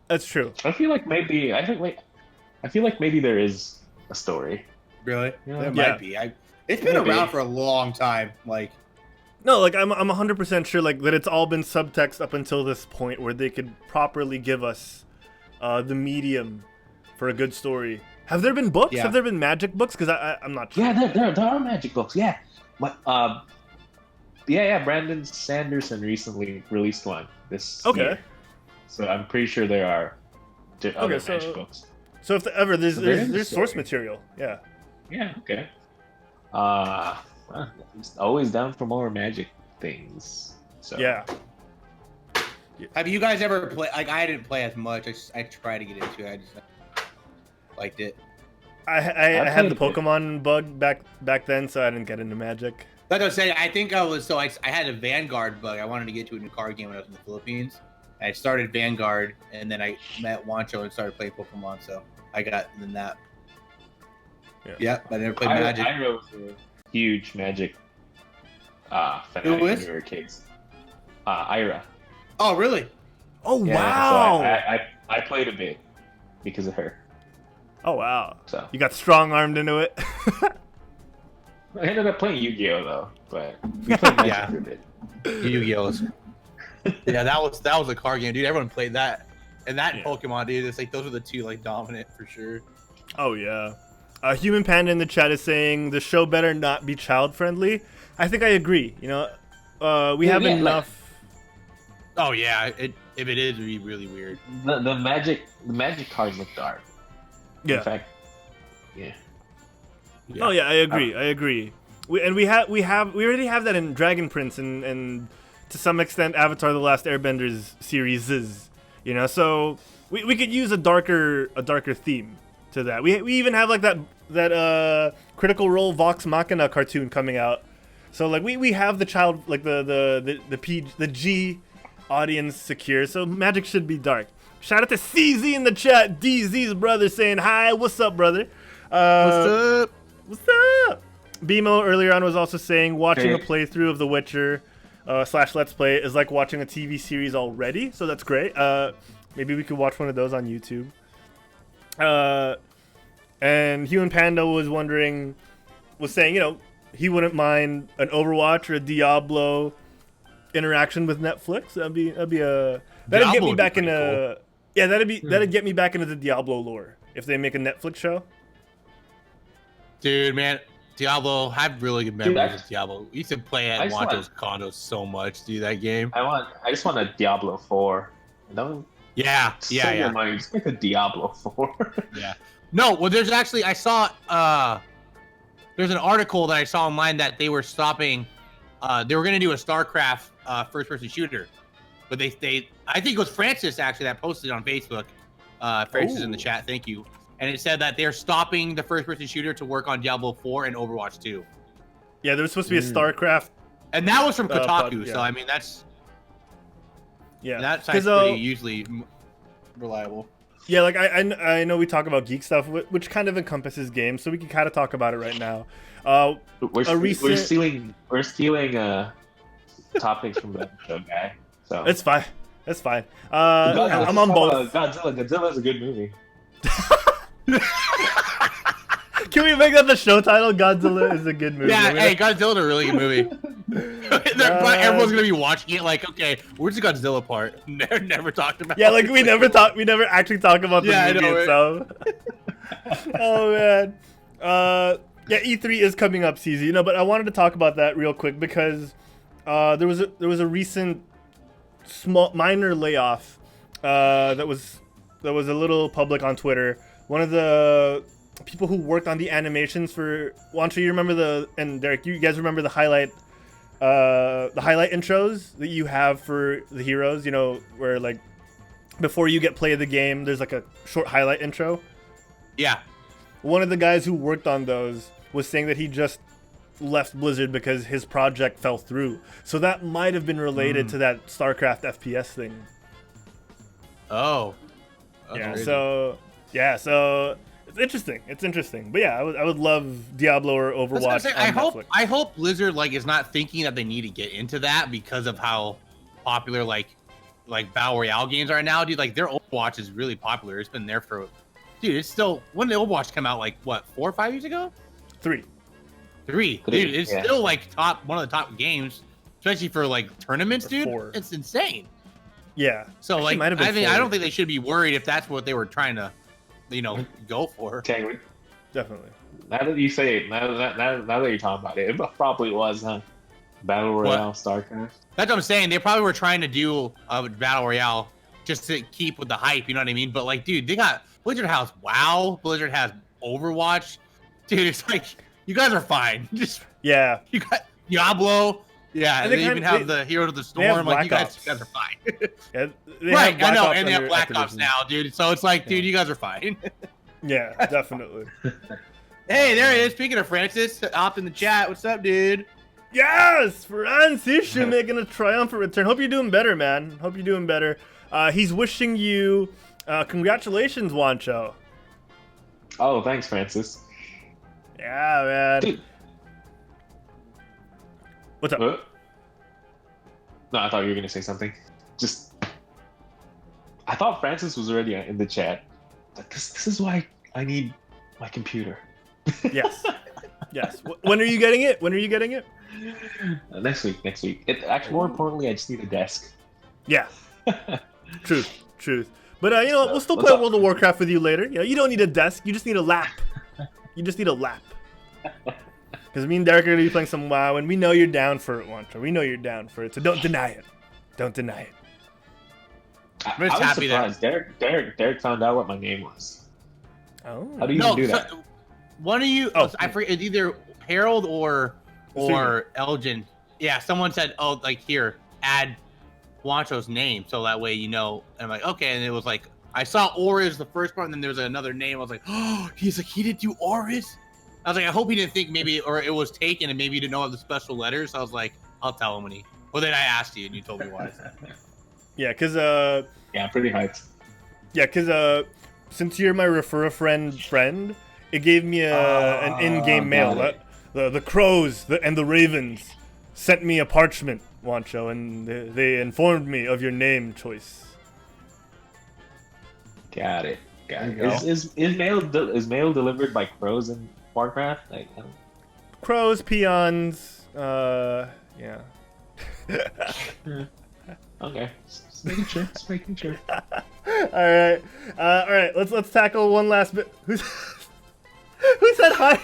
That's true. I feel like maybe there is a story. Really? Yeah. There might be. It's been around for a long time. Like, no, like I'm 100% sure like that it's all been subtext up until this point where they could properly give us the medium for a good story. Have there been books? Yeah. Have there been Magic books? Because I'm not sure. Yeah, there are Magic books. Yeah, but Brandon Sanderson recently released one this year. So I'm pretty sure there are other Magic books. So if there's source material, yeah. Yeah. Okay. Well, always down for more Magic things. So yeah. Have you guys ever played? Like, I didn't play as much. I tried to get into it. I just liked it. I had the Pokemon bug back then, so I didn't get into Magic. Like I was saying, I think I had a Vanguard bug. I wanted to get to a new card game when I was in the Philippines. I started Vanguard, and then I met Juancho and started playing Pokemon. So I got in that. Yeah, I never played Magic. I was a huge Magic fanatic when we were kids. Ira. Oh, really? Oh, yeah, wow. So I played a bit because of her. Oh, wow. So you got strong-armed into it? I ended up playing Yu-Gi-Oh, though, but we played Magic for a bit. Yu-Gi-Oh! Yeah, that was a card game, dude. Everyone played that. And that and Pokemon, dude. It's like those are the two like dominant for sure. Oh, yeah. Human Panda in the chat is saying the show better not be child-friendly. I think I agree. You know, we have enough... Oh yeah, if it is, it'd be really weird. The magic cards look dark. Yeah. In fact, yeah. Oh yeah, I agree. We already have that in Dragon Prince and to some extent Avatar: The Last Airbenders series is, you know, so we could use a darker theme to that. We even have like that Critical Role Vox Machina cartoon coming out. So like we have the child like the G audience secure, so Magic should be dark. Shout out to CZ in the chat, DZ's brother saying hi. What's up, brother? What's up? BMO earlier on was also saying watching a playthrough of The Witcher / Let's Play is like watching a TV series already, so that's great. Maybe we could watch one of those on YouTube. And Human Panda was saying, you know, he wouldn't mind an Overwatch or a Diablo interaction with Netflix. That'd get me back into that'd get me back into the Diablo lore if they make a Netflix show. Dude, Diablo. I have really good memories of Diablo. We used to play at Juancho's condo so much, dude. That game. I just want a Diablo 4. No. Yeah. It's like a Diablo 4. Yeah. No, well, there's actually I saw there's an article that I saw online that they were stopping. They were gonna do a StarCraft first-person shooter, but they I think it was Francis actually that posted it on Facebook. Francis in the chat, thank you. And it said that they're stopping the first-person shooter to work on Diablo 4 and Overwatch 2. Yeah, there was supposed to be a StarCraft. And that was from Kotaku, yeah. so I mean that's that site's pretty usually reliable. Yeah, like I know we talk about geek stuff, which kind of encompasses games, so we can kind of talk about it right now. We're stealing topics from the show guy. So it's fine. It's fine. I'm on both. Godzilla is a good movie. Can we make that the show title? Godzilla is a good movie. Yeah, hey, Godzilla's a really good movie. Everyone's gonna be watching it like, okay, where's the Godzilla part? Never talked about. Yeah, like we never actually talk about the movie itself. Oh man. Yeah, E3 is coming up, CZ. But I wanted to talk about that real quick because there was a recent minor layoff that was a little public on Twitter. One of the people who worked on the animations for Juancho, you remember and Derek, you guys remember the highlight intros that you have for the heroes, where like before you get play of the game, there's like a short highlight intro. Yeah. One of the guys who worked on those was saying that he just left Blizzard because his project fell through. So that might have been related to that StarCraft FPS thing. Oh. Yeah. So it's interesting. But yeah, I would love Diablo or Overwatch. I hope Blizzard is not thinking that they need to get into that because of how popular like Battle Royale games are now, dude. Like their Overwatch is really popular. It's been there for, dude. It's still, when did Overwatch come out? Like what, 4 or 5 years ago? 3. Dude, it's still like one of the top games, especially for like tournaments, dude. 4. It's insane. Yeah. So actually, I don't think they should be worried if that's what they were trying to, go for. Okay, definitely. Now that you say it, now that you're talking about it, it probably was, huh? Battle Royale, StarCraft. That's what I'm saying. They probably were trying to do a Battle Royale just to keep with the hype, you know what I mean? But like, dude, Blizzard has WoW, Blizzard has Overwatch. Dude, it's like, you guys are fine. You got Diablo. Yeah, and they even have the Heroes of the Storm. Like, you guys are fine. Yeah, right, I know, and they have Black Ops now, dude. So it's like, dude, you guys are fine. Yeah, definitely. Hey, there he is. Speaking of Francis, hopped in the chat. What's up, dude? Yes, Francis, you're making a triumphant return. Hope you're doing better, man. Hope you're doing better. He's wishing you congratulations, Juancho. Oh, thanks, Francis. Yeah, man. Dude. What's up? No, I thought you were gonna say something. I thought Francis was already in the chat. Like, this is why I need my computer. Yes. Yes. When are you getting it? Next week. Actually, more importantly, I just need a desk. Yeah. Truth. But we'll still play World of Warcraft with you later. You don't need a desk. You just need a lap. Because me and Derek are going to be playing some WoW, and we know you're down for it, Juancho. We know you're down for it, so don't deny it. I'm just happy surprised. Derek found out what my name was. Oh. How do you do that? One of you, I forget, it's either Herald or Elgin. Yeah, someone said, here, add Juancho's name, so that way And I'm like, okay, and it was like, I saw Oris the first part, and then there was another name. I was like, oh, he's like, he didn't do Oris? I was like, I hope he didn't think maybe, or it was taken and maybe you didn't know of the special letters. So I was like, I'll tell him well, then I asked you and you told me why. Yeah, because yeah, I'm pretty hyped. Yeah, because since you're my refer a friend, it gave me an in-game mail. The crows and the ravens sent me a parchment, Juancho, and they informed me of your name choice. Got it. Is mail delivered by crows in Warcraft? Crows, peons, yeah. Okay, just making sure. All right. Let's tackle one last bit. Who said hi?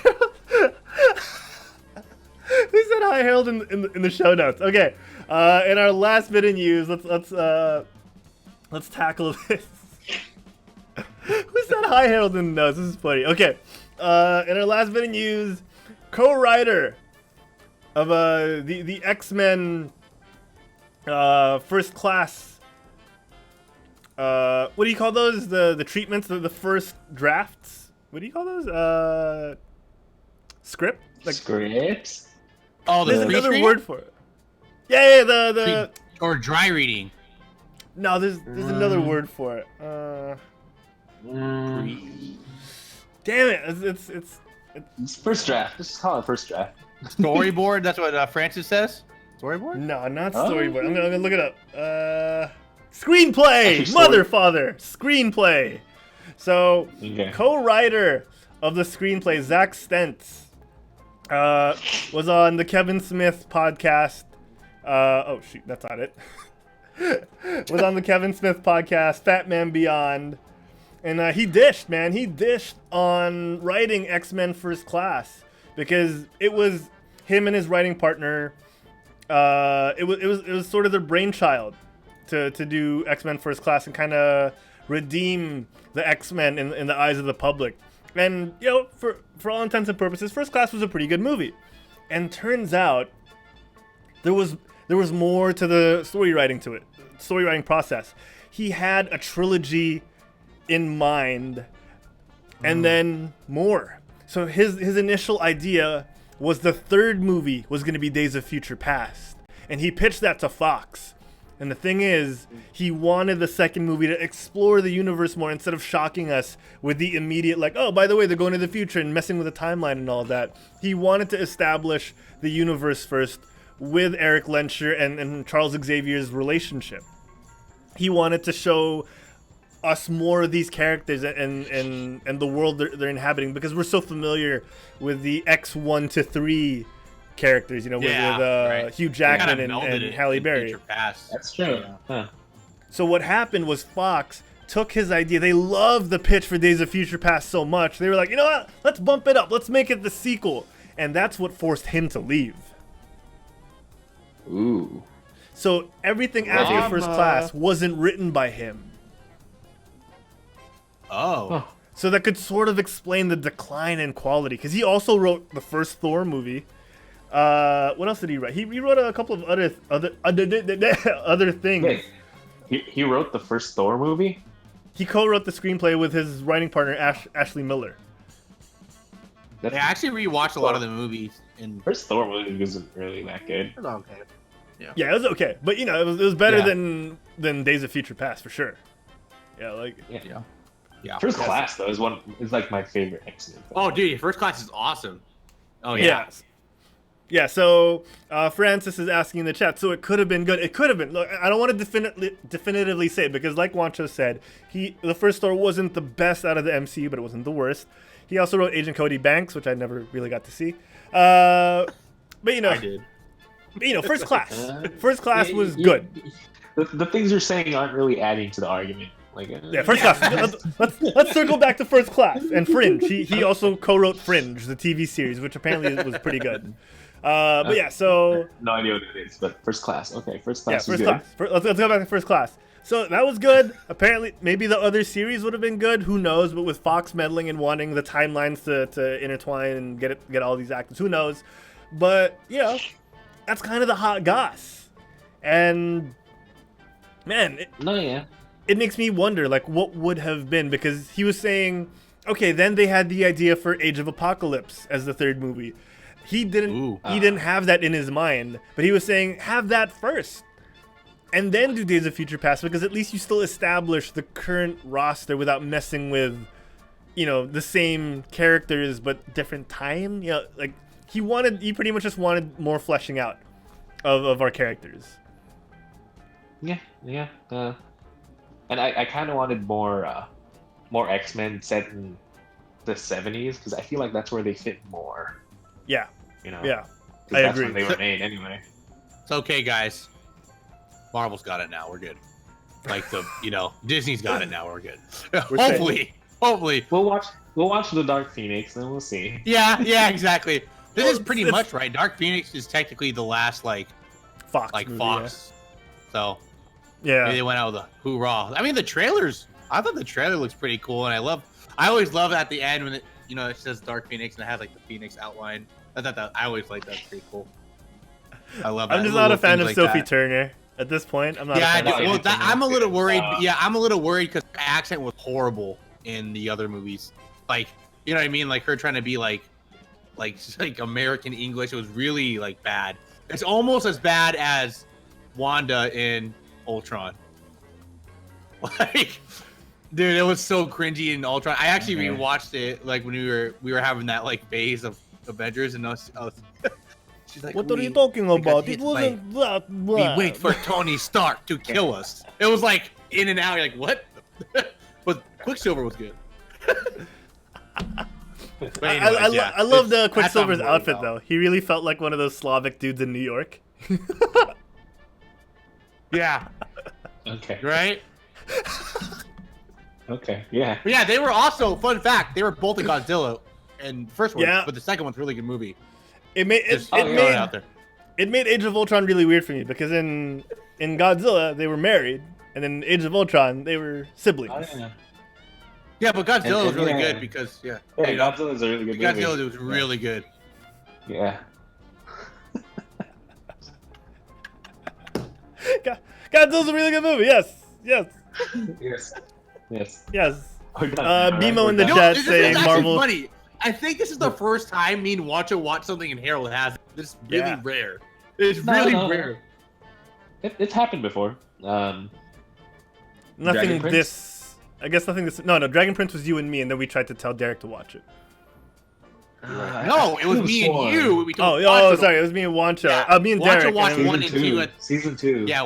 Who said hi, Herald, in the show notes? Okay. In our last bit in news, let's tackle this. Who said hi, Herald, in the notes? This is funny. Okay. In our last bit of news, co-writer of the X-Men First Class. What do you call those? The treatments, the first drafts. What do you call those? Script? Scripts? Oh, There's the another word for it. Yeah, the or dry reading. No, there's another word for it. Damn it! It's first draft. Just call it first draft. Storyboard. That's what Francis says. Storyboard. No, not Oh. storyboard. I'm gonna look it up. Screenplay, Actually, mother father, screenplay. So, Okay. co-writer of the screenplay, Zach Stentz, was on the Kevin Smith podcast. Oh shoot, that's not it. Was on the Kevin Smith podcast, Fat Man Beyond, and he dished, man. He dished on writing X-Men First Class because it was him and his writing partner. It was sort of their brainchild to do X-Men First Class and kind of redeem the X-Men in the eyes of the public. And you know, for all intents and purposes, First Class was a pretty good movie. And turns out there was more to the storywriting process. He had a trilogy in mind, and then more. So his initial idea was the third movie was going to be Days of Future Past, and he pitched that to Fox. And the thing is, he wanted the second movie to explore the universe more instead of shocking us with the immediate, like, oh, by the way, they're going to the future and messing with the timeline and all that. He wanted to establish the universe first with Eric Lenscher and Charles Xavier's relationship. He wanted to show us more of these characters and the world they're inhabiting, because we're so familiar with the X1 to 3 characters, you know, with right. Hugh Jackman and Halle Berry. That's true. Huh. So what happened was Fox took his idea. They loved the pitch for Days of Future Past so much. They were like, you know what? Let's bump it up. Let's make it the sequel. And that's what forced him to leave. Ooh. So everything after First Class wasn't written by him. Oh. Huh. So that could sort of explain the decline in quality. Because he also wrote the first Thor movie. What else did he write? He wrote a couple of other things. Wait, he wrote the first Thor movie? He co-wrote the screenplay with his writing partner Ashley Miller. That's Yeah, I actually rewatched a lot of the movies. And first Thor movie wasn't really that good. okay. Yeah, it was okay, but you know, it was better Yeah. than Days of Future Past for sure. Yeah, like Yeah. First Class though is like my favorite X-Men film. Oh, dude, First Class is awesome. Oh yeah. yeah. Yeah, so Francis is asking in the chat, so it could have been good. It could have been. Look, I don't want to definitively say it because, like Juancho said, the first Thor wasn't the best out of the MCU, but it wasn't the worst. He also wrote Agent Cody Banks, which I never really got to see. But you know, I did. First Class. First Class was good. The things you're saying aren't really adding to the argument. Like, Yeah, First Class. Let's circle back to First Class and Fringe. He also co-wrote Fringe, the TV series, which apparently was pretty good. But yeah, so no idea what it is, but First Class. Okay, First Class. yeah, is First good. Class. Let's go back to First Class. So that was good. Apparently, maybe the other series would have been good. Who knows? But with Fox meddling and wanting the timelines to intertwine and get all these actors, who knows? But you know, that's kind of the hot goss. And man, it makes me wonder, like, what would have been, because he was saying, okay, then they had the idea for Age of Apocalypse as the third movie. He didn't have that in his mind, but he was saying, have that first, and then do Days of Future Past, because at least you still establish the current roster without messing with, you know, the same characters but different time. You know, like he pretty much just wanted more fleshing out of our characters. Yeah. And I kind of wanted more X-Men set in the 70s, because I feel like that's where they fit more. Yeah. You know. Yeah. 'Cause I that's agree. when they were made anyway. It's okay, guys. Marvel's got it now. We're good. Like Disney's got it now. We're good. Hopefully. We'll watch The Dark Phoenix, then we'll see. Yeah, exactly. This is pretty much right. Dark Phoenix is technically the last Fox. Movie, Fox. So Yeah. maybe they went out with a hoorah. I mean, the trailers. I thought the trailer looks pretty cool, and I always love at the end when it says Dark Phoenix and it has like the Phoenix outline. I always like that's pretty cool. I love that. I'm just not a fan of like Sophie that. Turner at this point. I'm not. Yeah, a fan of Sophie well, Turner. I'm a little worried. Yeah, I'm a little worried because her accent was horrible in the other movies. Like, you know what I mean? Like her trying to be like American English. It was really like bad. It's almost as bad as Wanda in Ultron. Like, dude, it was so cringy in Ultron. I actually rewatched it like when we were having that like phase of Avengers, and I was she's like, What are you talking about? It hit wasn't that. we wait for Tony Stark to kill us. It was like in and out. You're like, what? But Quicksilver was good. But anyways, yeah, I love the that's Quicksilver's what I'm worried outfit about. though. He really felt like one of those Slavic dudes in New York. Yeah, Okay. right. Okay. Yeah. But yeah, they were also, fun fact, they were both in Godzilla and first one, Yeah. but the second one's a really good movie. It made Just throwing it out there. it made Age of Ultron really weird for me because in Godzilla they were married, and in Age of Ultron they were siblings. Oh, yeah. Yeah, but Godzilla was really yeah. good because Yeah, you know, Godzilla's a really good Godzilla movie. was really good. Yeah. Godzilla's a really good movie. Yes. Yes. Yes. Yes. We're done. All Bimo in the we're You done. know, chat this saying is actually Marvel. funny. I think this is the first time me and Juancho watch something and Herald has. This is really Yeah. rare. It's No, really no. rare. It's happened before. Nothing Dragon Prince? this. I guess nothing this. No. Dragon Prince was you and me, and then we tried to tell Derek to watch it. No, it was me and you. We told Oh, Juancho to- sorry. It was me and Juancho. Yeah. Me and Juancho Derek. watched and one then- and two at Season 2. Yeah,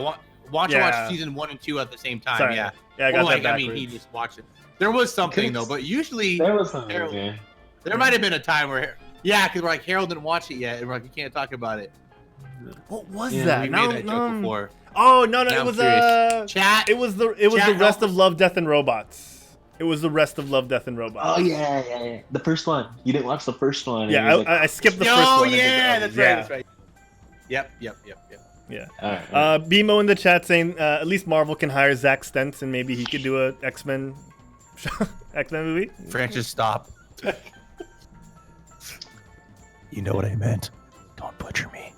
Juancho Yeah. watched season 1 and 2 at the same time. Sorry. Yeah. Yeah, I got Well, that like, I mean, backwards. he just watched it. There was something though, but usually There was something. Harold- Yeah. there might have been a time where, yeah, because we're like Harold didn't watch it yet, and we're like, you can't talk about it. What was Yeah, that? We No, made that no. joke before. Oh no, Now it I'm was curious. Chat. It was the Chat, rest help of Love, Death, and Robots. It was the rest of Love, Death, and Robots. Oh yeah. The first one. You didn't watch the first one. Yeah, and you was I skipped the first Oh one. and did the yeah, others. that's right. That's right. Yep. Yeah. All right. Bimo in the chat saying at least Marvel can hire Zach Stentz and maybe he could do a X-Men movie. Francis, stop. You know what I meant. Don't butcher me.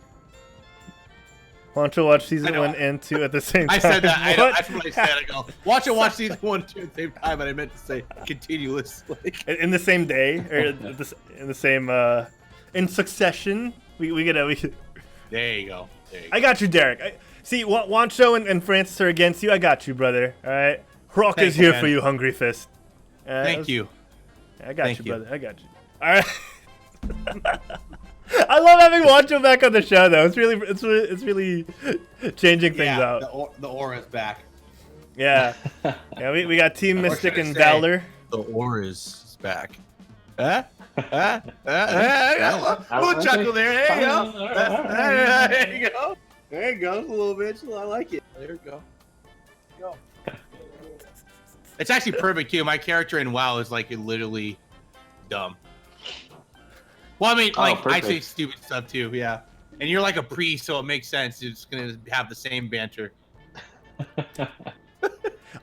Why don't you watch I season know. 1 and 2 at the same time? I said that. I know, What? that's what I said. I go, watch season 1 and 2 at the same time, but I meant to say continuous. Like, In the same day or in the same in succession. We there you go. I got you, Derek. See, Juancho and Francis are against you. I got you, brother. All right. Rock Thanks, is here man. for you, Hungry Fist. Thank you. I got Thank you, you. brother. I got you. All right. I love having Juancho back on the show, though. It's really changing things Yeah, out. the aura's back. Yeah. Yeah. We got Team Or Mystic should I and say, Valor. The aura's back. A little chuckle there. There you go. There you go. There you go. A little bit. I like it. There you go. It's actually perfect too. My character in WoW is like literally dumb. Well, I mean, like I say perfect. stupid stuff too. Yeah, and you're like a priest, so it makes sense. It's gonna have the same banter.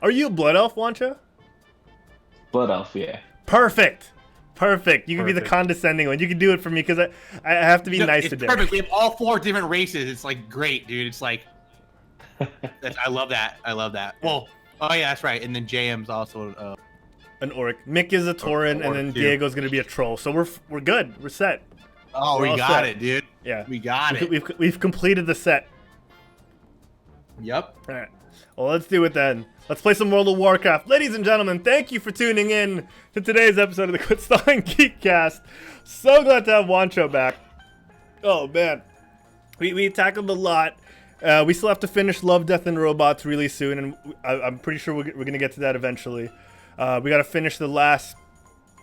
Are you a Blood Elf, Juancho? Blood Elf, yeah. Perfect. You can be the Perfect. condescending one. You can do it for me because I have to be No, nice it's to Derek. perfect. We have all 4 different races. It's like great, dude. It's like I love that. Well, oh yeah, that's right. And then JM's also. An orc. Mick is a Tauren, and orc, then too. Diego's gonna be a troll. So we're good. We're set. Oh, We're we all got set. it, dude. Yeah. We got it. We've completed the set. Yep. All right. Well, let's do it then. Let's play some World of Warcraft. Ladies and gentlemen, thank you for tuning in to today's episode of the Quit Stalling Geekcast. So glad to have Juancho back. Oh, man. We tackled a lot. We still have to finish Love, Death, and Robots really soon, and I'm pretty sure we're going to get to that eventually. We got to finish the last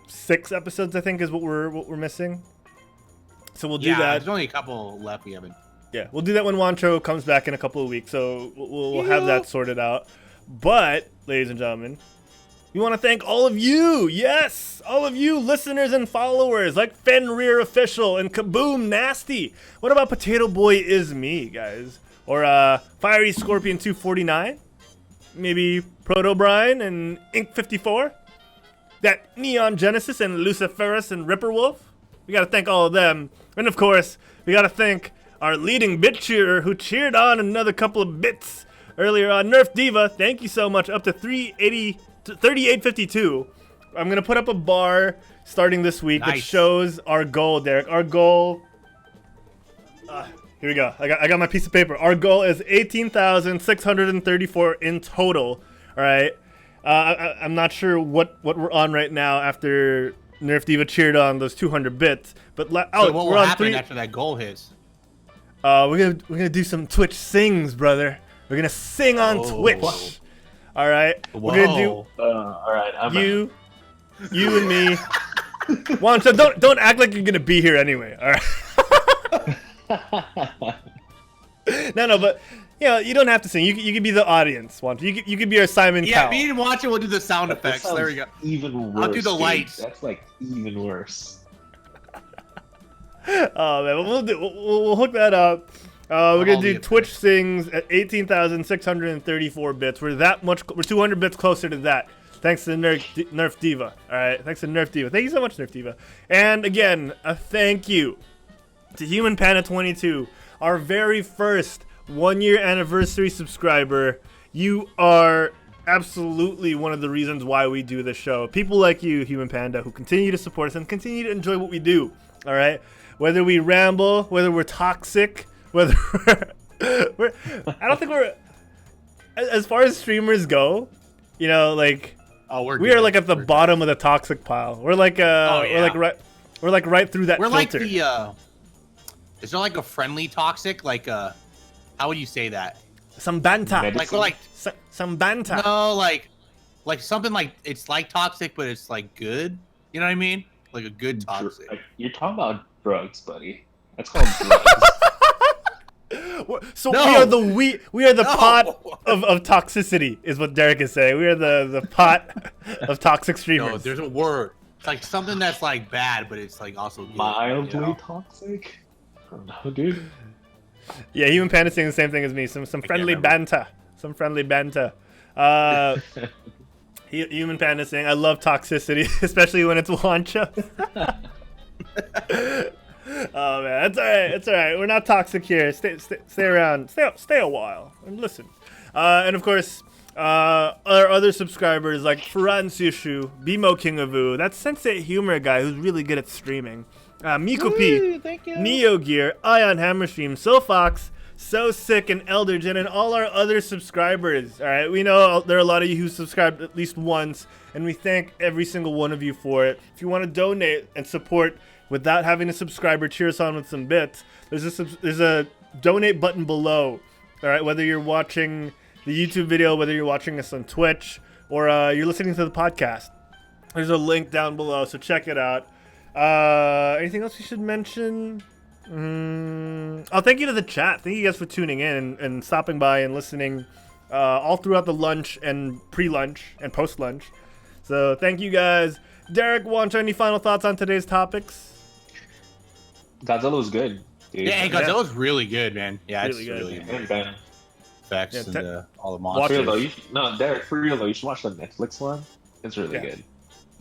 6 episodes, I think, is what we're missing. So we'll do that. There's only a couple left we haven't. Yeah, we'll do that when Juancho comes back in a couple of weeks, so we'll have that sorted out. But, ladies and gentlemen, We want to thank all of you, yes, all of you listeners and followers like Fenrir Official and Kaboom Nasty. What about Potato Boy Is Me, guys? Or Fiery Scorpion 249? Maybe Proto Brian and Ink 54? That Neon Genesis and Luciferus and Ripper Wolf? We gotta thank all of them. And of course, we gotta thank our leading bit cheerer who cheered on another couple of bits earlier on. Nerf Diva, thank you so much, up to 3852. I'm gonna put up a bar starting this week that shows our goal, Derek. Our goal, here we go. I got my piece of paper. Our goal is 18,634 in total. All right. I'm not sure what we're on right now after Nerf Diva cheered on those 200 bits. But so what will happen after that goal hits? We're gonna do some Twitch sings, brother. We're gonna sing on Twitch. All right. We're gonna do. All right. You and me. Juancho, don't act like you're gonna be here anyway. All right. No, but you don't have to sing. You can be the audience, Juancho. You can be our Simon Cowell. Yeah, me and Juancho will do the sound effects. There we go. Even worse. I'll do the lights. That's like even worse. Oh man, we'll hook that up. We're gonna do Twitch sings at 18,634 bits. We're 200 bits closer to that. Thanks to Nerf Diva. All right, thanks to Nerf Diva. Thank you so much, Nerf Diva. And again, a thank you to Human Panda 22, our very first 1-year anniversary subscriber. You are absolutely one of the reasons why we do this show. People like you, Human Panda, who continue to support us and continue to enjoy what we do. All right, whether we ramble, whether we're toxic, whether we're I don't think we're, as far as streamers go, like we are like at the bottom of the toxic pile. We're like we're like right through that filter. Like the is there like a friendly toxic, like how would you say that? Some banter. Like we're like some banter. No, like something like it's like toxic, but it's like good. You know what I mean? Like a good toxic. You're talking about drugs, buddy. That's called drugs. So we are the pot of toxicity, is what Derek is saying. We are the pot of toxic streamers. No, there's a word. It's like something that's like bad, but it's like also good, mildly toxic. I don't know, dude. Yeah, Human Panda saying the same thing as me. Some friendly banter. Some friendly banter. Human Panda saying, I love toxicity, especially when it's Juancho. Oh man, it's alright. It's alright. We're not toxic here. Stay around. Stay a while and listen. And of course, our other subscribers like Franz Yushu, Bimo Kingavu, that Sensei Humor guy who's really good at streaming. Miko P, Neo Gear, Ion Hammerstream, Sofox, So Sick, and Eldergen, and all our other subscribers. All right, we know there are a lot of you who subscribed at least once, and we thank every single one of you for it. If you want to donate and support without having a subscriber, cheer us on with some bits. There's a donate button below. All right, whether you're watching the YouTube video, whether you're watching us on Twitch, or you're listening to the podcast, there's a link down below. So check it out. Anything else we should mention? Thank you to the chat. Thank you guys for tuning in and stopping by and listening all throughout the lunch and pre-lunch and post-lunch. So thank you guys. Derek, Juancho, any final thoughts on today's topics? Godzilla was good, dude. Yeah, Godzilla was really good, man. Yeah, really it's good. really good. Effects and all the monsters. For real though, Derek, for real though, you should watch the Netflix one. It's really good.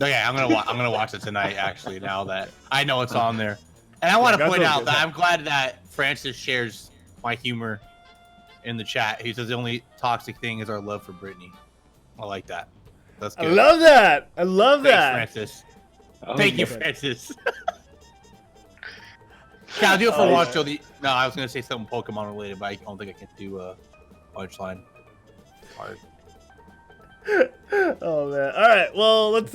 Okay, I'm gonna watch it tonight. Actually, now that I know it's on there, and I want to point out that I'm glad that Francis shares my humor in the chat. He says the only toxic thing is our love for Britney. I like that. That's good. I love that. I love that. Francis. Thank you, Francis. Yeah, I'll do it for Juancho. No, I was gonna say something Pokemon related, but I don't think I can do punchline. Hard. Oh man! All right, well let's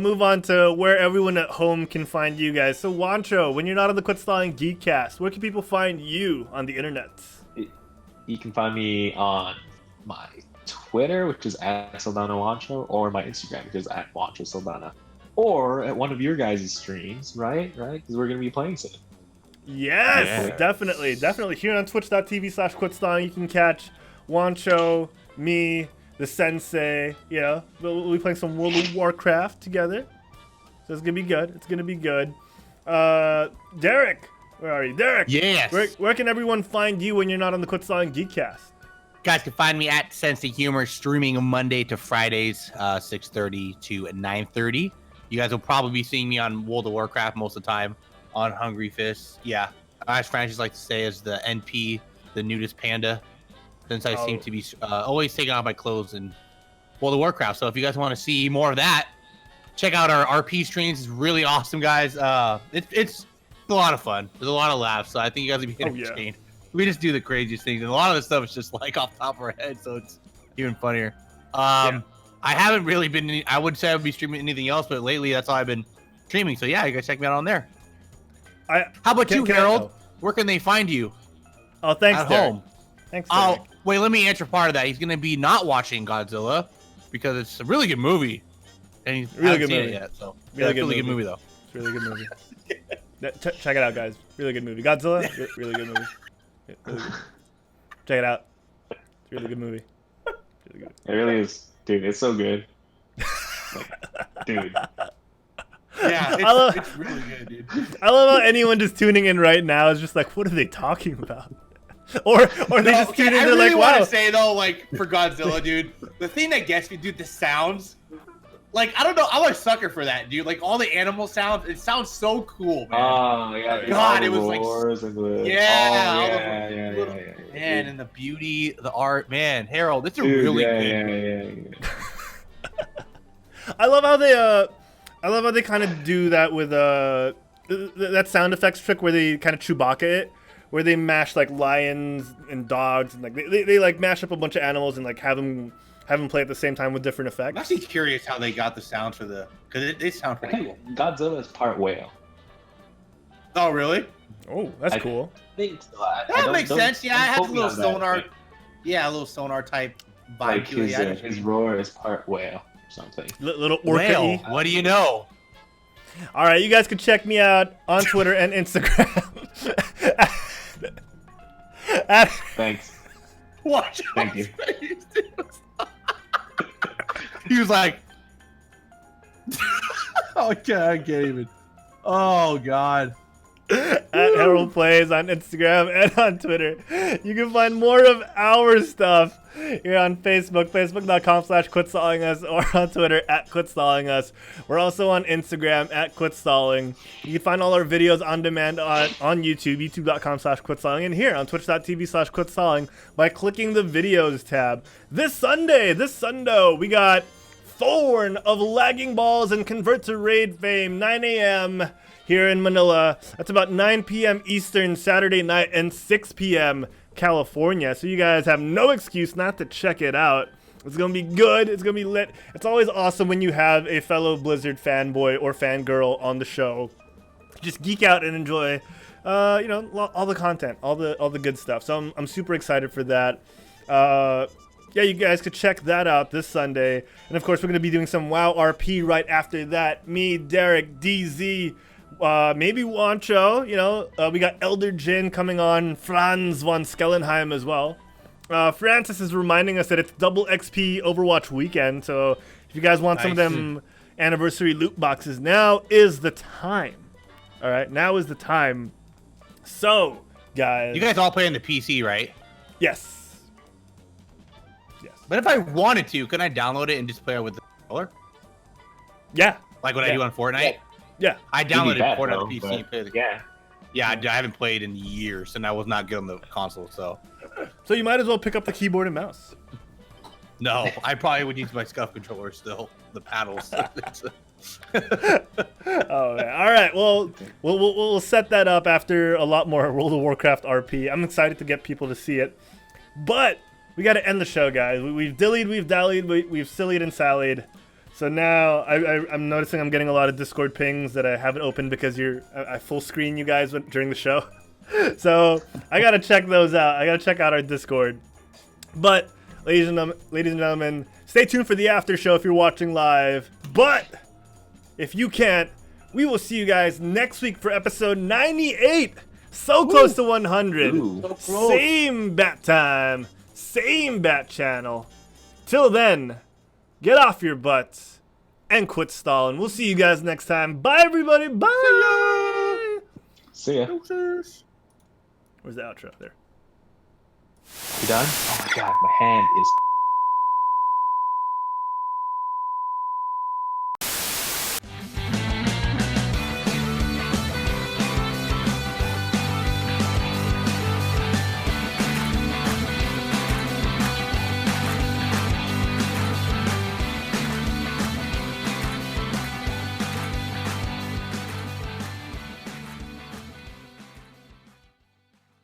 move on to where everyone at home can find you guys. So Juancho, when you're not on the Quit Stalling Geekcast, where can people find you on the internet? You can find me on my Twitter, which is @SaldanaJuancho, or my Instagram, which is @Juancho Saldana, or at one of your guys' streams, right? Because we're gonna be playing soon. Yes, definitely. Here on Twitch.tv/QuitStalling, you can catch Juancho, me, the sensei. You know, we'll be playing some World of Warcraft together. So it's gonna be good. It's gonna be good. Derek, where are you, Derek? Yes. Where can everyone find you when you're not on the Quit Stalling Geekcast? Guys can find me at Sense of Humor, streaming Monday to Fridays, 6:30 to 9:30. You guys will probably be seeing me on World of Warcraft most of the time, on Hungry Fists. Yeah, as Francis like to say, is the NP, the nudist panda, since I seem to be always taking off my clothes in World of Warcraft. So if you guys want to see more of that, check out our RP streams. It's really awesome, guys. It's a lot of fun. There's a lot of laughs, so I think you guys will be entertained. Yeah. We just do the craziest things, and a lot of the stuff is just like off the top of our head, so it's even funnier. I haven't really been. I would say I would be streaming anything else, but lately that's all I've been streaming. So yeah, you guys check me out on there. How about you, Harold? Where can they find you? Oh, thanks, at Derek. home. Thanks, Derek. Oh, wait, let me answer part of that. He's gonna be not watching Godzilla because it's a really good movie, and he's really hasn't good seen movie. it yet. So really good movie though. It's a really good movie. Check it out, guys. Really good movie. Godzilla. Really good movie. Really good. Check it out. It's a really good movie. Really good. It really is, dude. It's so good. Dude. Yeah, it's really good, dude. I love how anyone just tuning in right now is just like, what are they talking about? or they just tune in. They're really like, want wow. to say though, like for Godzilla, dude, the thing that gets me, dude, the sounds. Like, I don't know, I'm a sucker for that, dude. Like all the animal sounds, it sounds so cool, man. Oh yeah, God, it was like, man, and the beauty, the art, man. Harold, it's a really good. Yeah. I love how they kind of do that with that sound effects trick where they kind of Chewbacca it, where they mash like lions and dogs and like they like mash up a bunch of animals and like have them play at the same time with different effects. I'm actually curious how they got the sounds for because they sound pretty cool. Godzilla is part whale. Oh really? Oh, that's cool. I think so. That makes sense. Yeah, I had a little sonar. Yeah, a little sonar type vibe. Like his roar is part whale or something. Little orca. Whale. What do you know? All right, you guys can check me out on Twitter and Instagram. Thanks. Watch. Thank you. He was like, oh, I can't even. Oh, God. At Herald Plays on Instagram and on Twitter. You can find more of our stuff here on Facebook, facebook.com/quitstallingus, or on Twitter @quitstallingus. We're also on Instagram @quitstalling. You can find all our videos on demand on YouTube, youtube.com/quitstalling, and here on twitch.tv/quitstalling by clicking the videos tab. This Sunday, we got Thorn of Lagging Balls and Convert to Raid fame, 9 a.m. here in Manila. That's about 9 p.m. Eastern Saturday night and 6 p.m. California. So you guys have no excuse not to check it out. It's going to be good. It's going to be lit. It's always awesome when you have a fellow Blizzard fanboy or fangirl on the show. Just geek out and enjoy, all the content, all the good stuff. So I'm super excited for that. Yeah, you guys could check that out this Sunday. And of course, we're going to be doing some WoW RP right after that. Me, Derek, DZ, maybe Juancho, we got Elder Jin coming on, Franz von Skellenheim as well. Francis is reminding us that it's double XP Overwatch weekend, so if you guys want some of them anniversary loot boxes, now is the time. All right, now is the time. So, guys. You guys all play on the PC, right? Yes. But if I wanted to, could I download it and just play it with the controller? Yeah. Like what I do on Fortnite? Yeah. I downloaded Fortnite on the PC. Yeah, I haven't played in years, and I was not good on the console, so. So you might as well pick up the keyboard and mouse. No, I probably would use my SCUF controller still, the paddles. Oh man. All right. Well, we'll set that up after a lot more World of Warcraft RP. I'm excited to get people to see it, but we got to end the show, guys. We've dillied, we've dallied, we've sillied and sallied. So now I'm noticing I'm getting a lot of Discord pings that I haven't opened because I full screen you guys during the show. So I gotta check those out. I gotta check out our Discord. But ladies and gentlemen, stay tuned for the after show if you're watching live. But if you can't, we will see you guys next week for episode 98. So close to 100. Ooh. Same bat time, same bat channel. Till then, get off your butts and quit stalling. We'll see you guys next time. Bye, everybody. Bye. See ya. Where's the outro? There. You done? Oh my god, my hand is